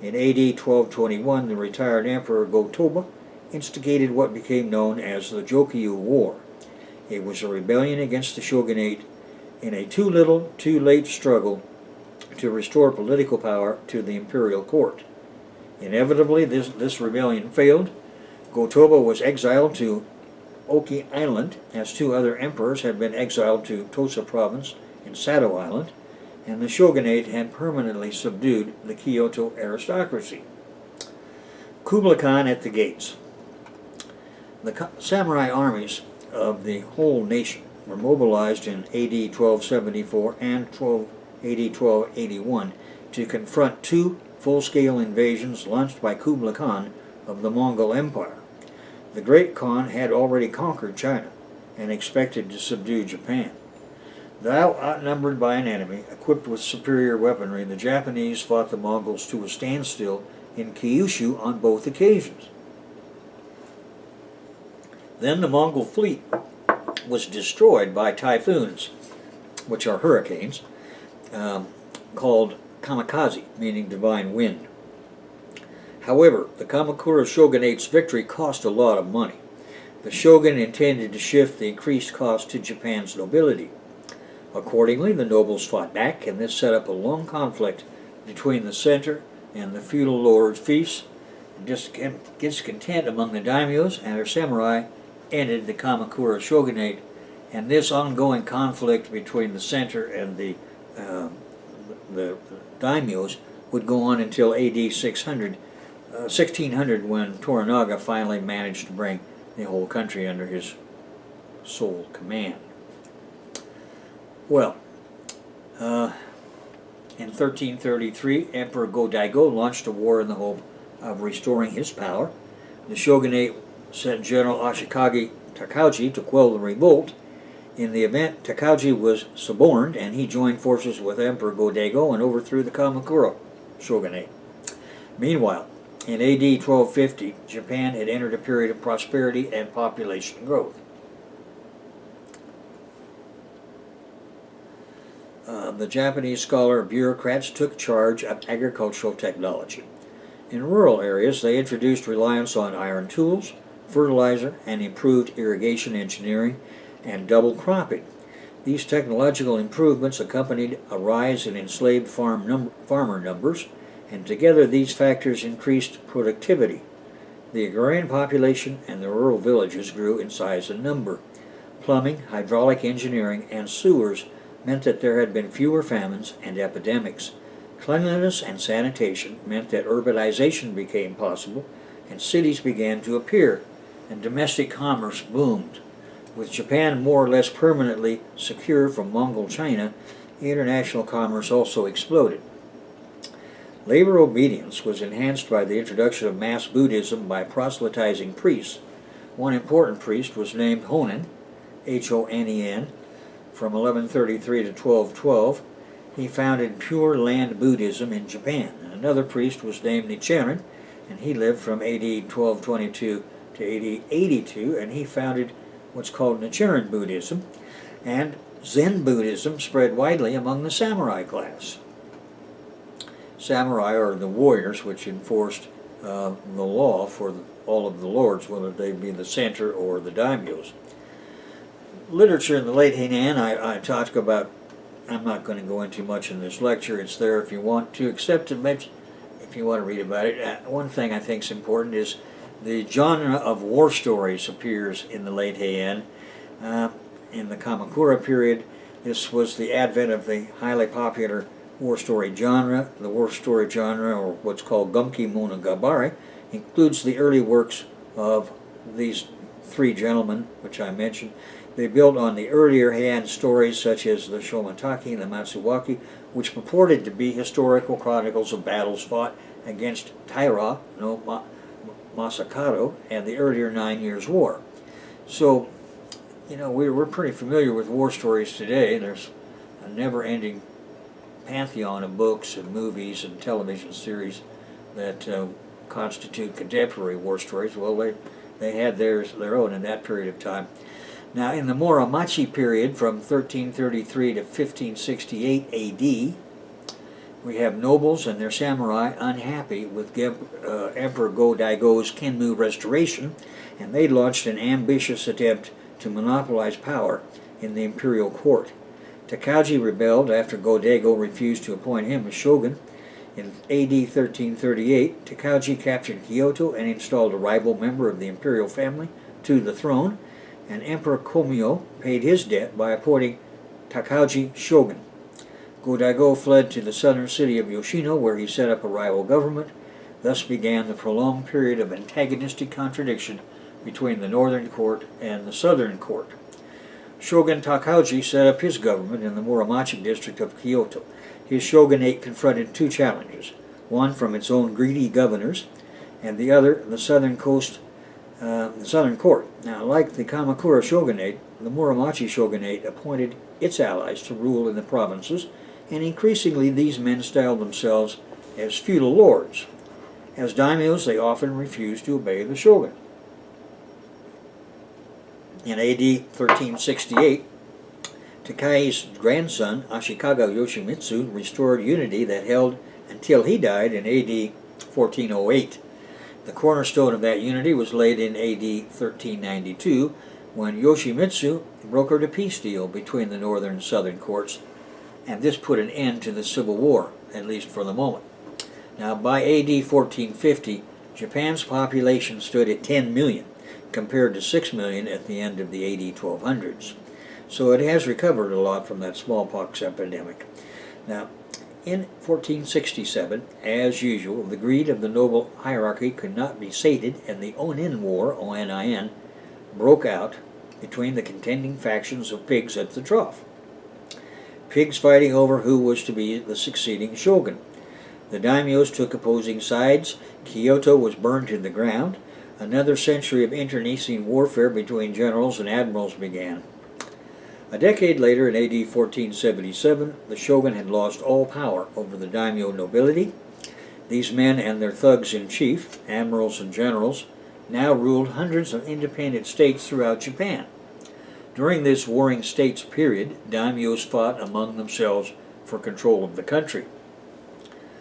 In AD 1221, the retired Emperor Go-Toba instigated what became known as the Jokyu War. It was a rebellion against the shogunate in a too little, too late struggle to restore political power to the imperial court. Inevitably, this rebellion failed. Go-Toba was exiled to Oki Island, as two other emperors had been exiled to Tosa province and Sado Island, and the shogunate had permanently subdued the Kyoto aristocracy. Kublai Khan at the gates. The samurai armies of the whole nation were mobilized in AD 1274 and AD 1281 to confront two full-scale invasions launched by Kublai Khan of the Mongol Empire. The Great Khan had already conquered China and expected to subdue Japan. Though outnumbered by an enemy, equipped with superior weaponry, the Japanese fought the Mongols to a standstill in Kyushu on both occasions. Then the Mongol fleet was destroyed by typhoons, which are hurricanes, called kamikaze, meaning divine wind. However, the Kamakura shogunate's victory cost a lot of money. The shogun intended to shift the increased cost to Japan's nobility. Accordingly, the nobles fought back, and this set up a long conflict between the center and the feudal lords' fiefs. Discontent among the daimyos and their samurai ended the Kamakura shogunate, and this ongoing conflict between the center and the daimyos would go on until AD 1600, when Toranaga finally managed to bring the whole country under his sole command. Well, in 1333, Emperor Go-Daigo launched a war in the hope of restoring his power. The shogunate sent General Ashikage Takauji to quell the revolt. In the event, Takauji was suborned, and he joined forces with Emperor Go-Daigo and overthrew the Kamakura shogunate. Meanwhile, in AD 1250, Japan had entered a period of prosperity and population growth. The Japanese scholar bureaucrats took charge of agricultural technology. In rural areas, they introduced reliance on iron tools, fertilizer, and improved irrigation engineering, and double cropping. These technological improvements accompanied a rise in enslaved farmer numbers, and together these factors increased productivity. The agrarian population and the rural villages grew in size and number. Plumbing, hydraulic engineering, and sewers meant that there had been fewer famines and epidemics. Cleanliness and sanitation meant that urbanization became possible, and cities began to appear, and domestic commerce boomed. With Japan more or less permanently secure from Mongol China, international commerce also exploded. Labor obedience was enhanced by the introduction of mass Buddhism by proselytizing priests. One important priest was named Honen, Honen, from 1133 to 1212. He founded Pure Land Buddhism in Japan. Another priest was named Nichiren, and he lived from AD 1222 to AD 82, and he founded what's called Nichiren Buddhism. And Zen Buddhism spread widely among the samurai class. Samurai are the warriors which enforced the law for all of the lords, whether they be the center or the daimyos. Literature in the late Heian, I talk about. I'm not going to go into much in this lecture. It's there if you want to, except to mention, if you want to read about it. One thing I think is important is the genre of war stories appears in the late Heian. In the Kamakura period, this was the advent of the highly popular war story genre. The war story genre, or what's called Gomki Monogatari, includes the early works of these three gentlemen, which I mentioned. They built on the earlier Heian stories such as the Shomataki and the Matsuwaki, which purported to be historical chronicles of battles fought against Taira no Masakado and the earlier 9 Years' War. So, you know, we're pretty familiar with war stories today. There's a never-ending pantheon of books and movies and television series that constitute contemporary war stories. Well, they had their own in that period of time. Now, in the Muromachi period from 1333 to 1568 A.D., we have nobles and their samurai unhappy with Emperor Go-Daigo's Kenmu restoration, and they launched an ambitious attempt to monopolize power in the imperial court. Takagi rebelled after Go-Daigo refused to appoint him as shogun. In AD 1338, Takagi captured Kyoto and installed a rival member of the imperial family to the throne, and Emperor Komyo paid his debt by appointing Takagi shogun. Go-Daigo fled to the southern city of Yoshino, where he set up a rival government. Thus began the prolonged period of antagonistic contradiction between the northern court and the southern court. Shogun Takagi set up his government in the Muromachi district of Kyoto. His shogunate confronted two challenges, one from its own greedy governors, and the other the southern court. Now, like the Kamakura shogunate, the Muromachi shogunate appointed its allies to rule in the provinces, and increasingly these men styled themselves as feudal lords. As daimyos, they often refused to obey the shogun. In AD 1368, Takai's grandson, Ashikaga Yoshimitsu, restored unity that held until he died in AD 1408. The cornerstone of that unity was laid in AD 1392, when Yoshimitsu brokered a peace deal between the northern and southern courts, and this put an end to the civil war, at least for the moment. Now, by AD 1450, Japan's population stood at 10 million, compared to 6 million at the end of the AD 1200s. So it has recovered a lot from that smallpox epidemic. Now, in 1467, as usual, the greed of the noble hierarchy could not be sated, and the Onin War, O-N-I-N, broke out between the contending factions of pigs at the trough. Pigs fighting over who was to be the succeeding shogun. The daimyos took opposing sides. Kyoto was burned to the ground. Another century of internecine warfare between generals and admirals began. A decade later, in AD 1477, the shogun had lost all power over the daimyo nobility. These men and their thugs-in-chief, admirals and generals, now ruled hundreds of independent states throughout Japan. During this warring states period, daimyos fought among themselves for control of the country.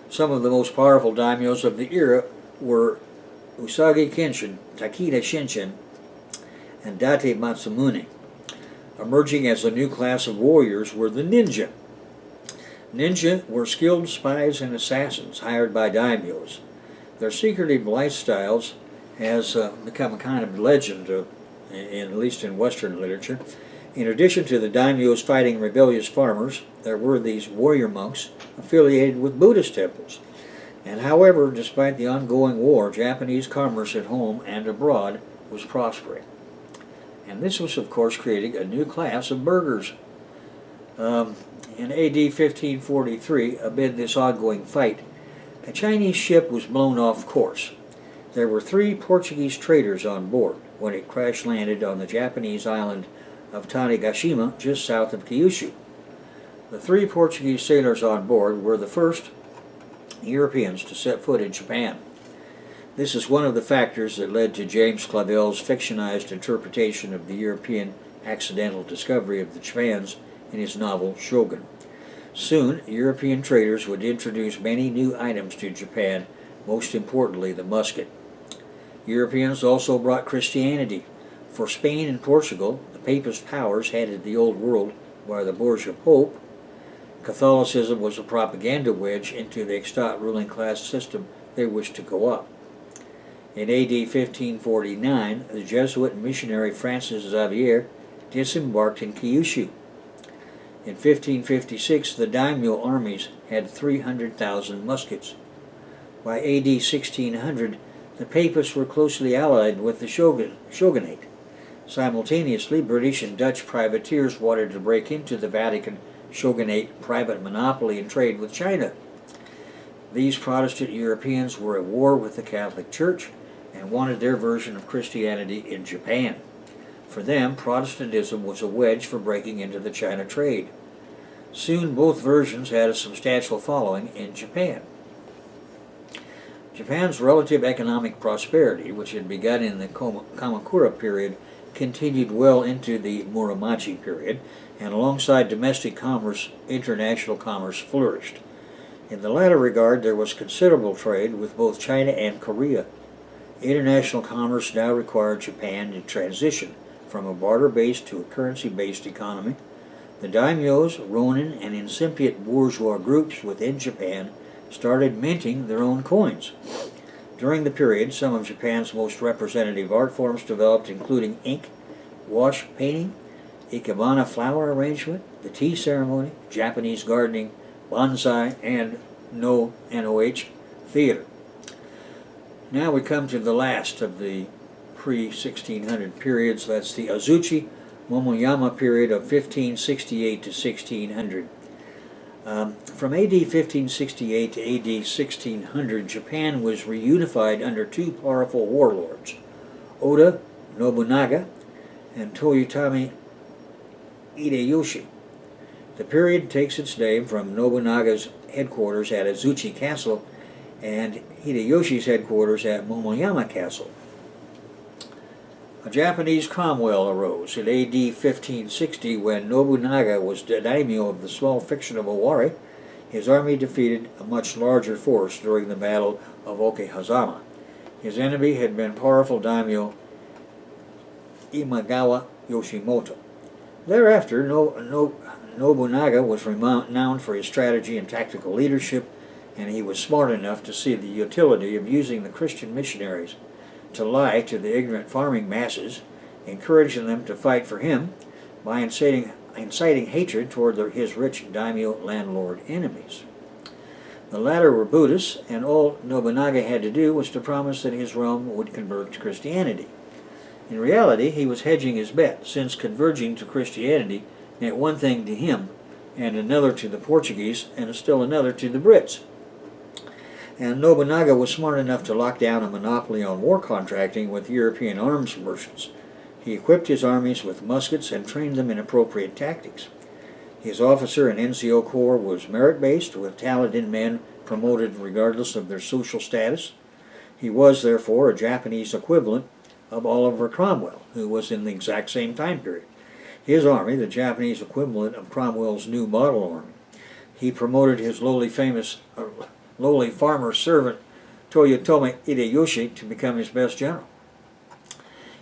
Some of the most powerful daimyos of the era were Usagi Kenshin, Takeda Shinshin, and Date Masamune. Emerging as a new class of warriors were the ninja. Ninja were skilled spies and assassins hired by daimyos. Their secretive lifestyles has become a kind of legend, at least in Western literature. In addition to the daimyos fighting rebellious farmers, there were these warrior monks affiliated with Buddhist temples. And however, despite the ongoing war, Japanese commerce at home and abroad was prospering. And this was, of course, creating a new class of burghers. In AD 1543, amid this ongoing fight, a Chinese ship was blown off course. There were 3 Portuguese traders on board when it crash-landed on the Japanese island of Tanegashima, just south of Kyushu. The 3 Portuguese sailors on board were the first Europeans to set foot in Japan. This is one of the factors that led to James Clavell's fictionized interpretation of the European accidental discovery of the Japans in his novel Shogun. Soon, European traders would introduce many new items to Japan, most importantly the musket. Europeans also brought Christianity. For Spain and Portugal, the papist powers headed the Old World by the Borgia Pope. Catholicism was a propaganda wedge into the extant ruling class system they wished to go up. In AD 1549, the Jesuit missionary Francis Xavier disembarked in Kyushu. In 1556, the daimyo armies had 300,000 muskets. By AD 1600, the papists were closely allied with the shogunate. Simultaneously, British and Dutch privateers wanted to break into the Vatican shogunate private monopoly and trade with China. These Protestant Europeans were at war with the Catholic Church and wanted their version of Christianity in Japan. For them, Protestantism was a wedge for breaking into the China trade. Soon, both versions had a substantial following in Japan. Japan's relative economic prosperity, which had begun in the Kamakura period, continued well into the Muromachi period, and alongside domestic commerce, international commerce flourished. In the latter regard, there was considerable trade with both China and Korea. International commerce now required Japan to transition from a barter-based to a currency-based economy. The daimyos, ronin, and incipient bourgeois groups within Japan started minting their own coins. During the period, some of Japan's most representative art forms developed, including ink, wash painting, ikebana flower arrangement, the tea ceremony, Japanese gardening, bonsai, and NOH theater. Now we come to the last of the pre-1600 periods. That's the Azuchi Momoyama period of 1568 to 1600. From AD 1568 to AD 1600, Japan was reunified under two powerful warlords, Oda Nobunaga and Toyotomi Hideyoshi. The period takes its name from Nobunaga's headquarters at Azuchi Castle and Hideyoshi's headquarters at Momoyama Castle. A Japanese Cromwell arose in AD 1560 when Nobunaga was the daimyo of the small fiction of Owari. His army defeated a much larger force during the Battle of Okehazama. His enemy had been powerful daimyo Imagawa Yoshimoto. Thereafter, Nobunaga was renowned for his strategy and tactical leadership, and he was smart enough to see the utility of using the Christian missionaries to lie to the ignorant farming masses, encouraging them to fight for him by inciting hatred toward his rich daimyo landlord enemies. The latter were Buddhists, and all Nobunaga had to do was to promise that his realm would convert to Christianity. In reality, he was hedging his bet, since converging to Christianity meant one thing to him, and another to the Portuguese, and still another to the Brits. And Nobunaga was smart enough to lock down a monopoly on war contracting with European arms merchants. He equipped his armies with muskets and trained them in appropriate tactics. His officer and NCO corps was merit-based, with talented men promoted regardless of their social status. He was, therefore, a Japanese equivalent of Oliver Cromwell, who was in the exact same time period. His army, the Japanese equivalent of Cromwell's new model army. He promoted his lowly farmer servant Toyotomi Hideyoshi to become his best general.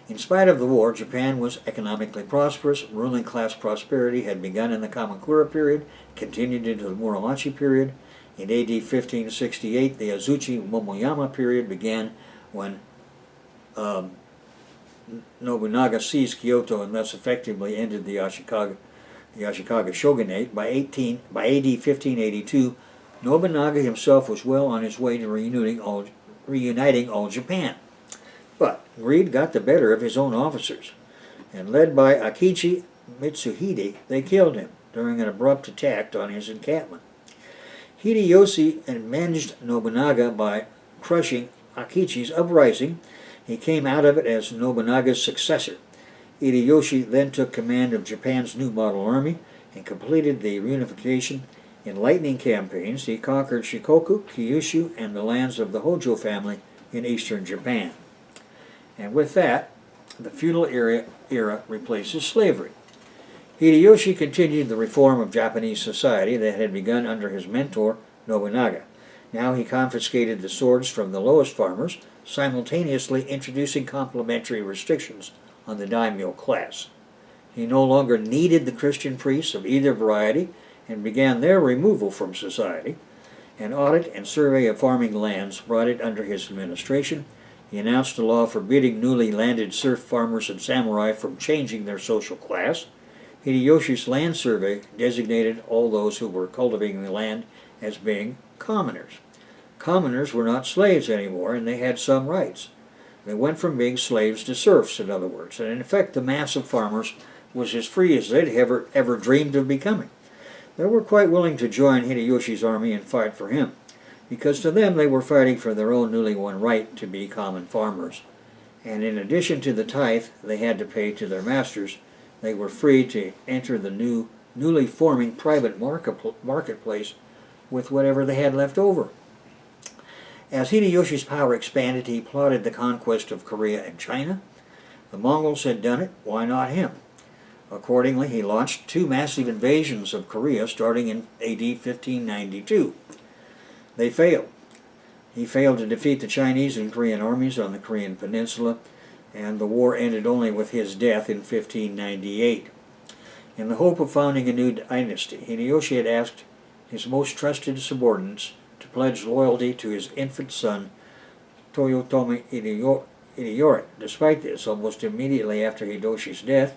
In spite of the war, Japan was economically prosperous. Ruling class prosperity had begun in the Kamakura period, continued into the Muromachi period. In AD 1568, the Azuchi Momoyama period began when Nobunaga seized Kyoto and thus effectively ended the Ashikaga shogunate. By AD 1582, Nobunaga himself was well on his way to reuniting all Japan. But greed got the better of his own officers, and led by Akichi Mitsuhide, they killed him during an abrupt attack on his encampment. Hideyoshi managed Nobunaga by crushing Akichi's uprising. He came out of it as Nobunaga's successor. Hideyoshi then took command of Japan's new model army and completed the reunification. In lightning campaigns, he conquered Shikoku, Kyushu, and the lands of the Hojo family in eastern Japan. And with that, the feudal era replaces slavery. Hideyoshi continued the reform of Japanese society that had begun under his mentor, Nobunaga. Now he confiscated the swords from the lowest farmers, simultaneously introducing complementary restrictions on the daimyo class. He no longer needed the Christian priests of either variety and began their removal from society. An audit and survey of farming lands brought it under his administration. He announced a law forbidding newly landed serf farmers and samurai from changing their social class. Hideyoshi's land survey designated all those who were cultivating the land as being commoners. Commoners were not slaves anymore, and they had some rights. They went from being slaves to serfs, in other words, and in effect the mass of farmers was as free as they'd ever dreamed of becoming. They were quite willing to join Hideyoshi's army and fight for him, because to them they were fighting for their own newly won right to be common farmers. And in addition to the tithe they had to pay to their masters, they were free to enter the newly forming private marketplace with whatever they had left over. As Hideyoshi's power expanded, he plotted the conquest of Korea and China. The Mongols had done it, why not him? Accordingly, he launched 2 massive invasions of Korea starting in AD 1592. They failed. He failed to defeat the Chinese and Korean armies on the Korean peninsula, and the war ended only with his death in 1598. In the hope of founding a new dynasty, Hideyoshi had asked his most trusted subordinates to pledge loyalty to his infant son, Toyotomi Hideyori. Despite this, almost immediately after Hideyoshi's death,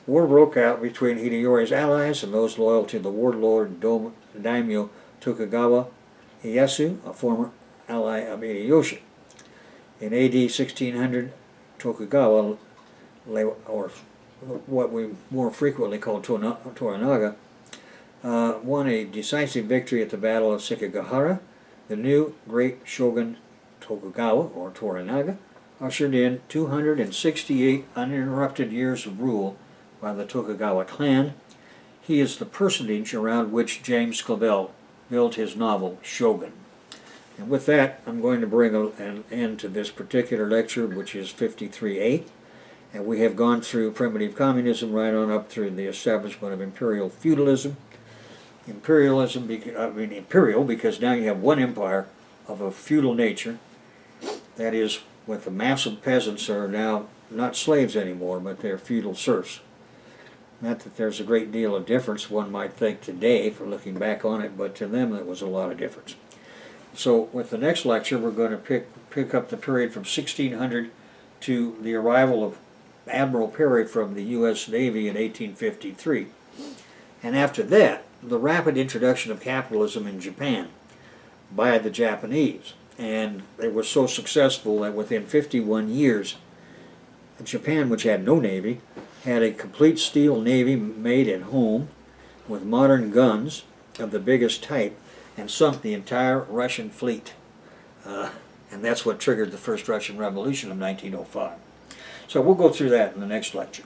war broke out between Hideyori's allies and those loyal to the warlord daimyo Tokugawa Ieyasu, a former ally of Hideyoshi. In AD 1600, Tokugawa, or what we more frequently call Toranaga, won a decisive victory at the Battle of Sekigahara. The new great shogun Tokugawa, or Toranaga, ushered in 268 uninterrupted years of rule by the Tokugawa clan. He is the personage around which James Clavell built his novel Shogun. And with that, I'm going to bring an end to this particular lecture, which is 53A. And we have gone through primitive communism right on up through the establishment of imperial feudalism. Imperial because now you have one empire of a feudal nature. That is, with the massive peasants are now not slaves anymore, but they're feudal serfs. Not that there's a great deal of difference, one might think today, for looking back on it, but to them there was a lot of difference. So with the next lecture, we're going to pick up the period from 1600 to the arrival of Admiral Perry from the U.S. Navy in 1853. And after that, the rapid introduction of capitalism in Japan by the Japanese. And they were so successful that within 51 years, Japan, which had no navy, had a complete steel navy made at home with modern guns of the biggest type and sunk the entire Russian fleet. And that's what triggered the first Russian Revolution of 1905. So we'll go through that in the next lecture.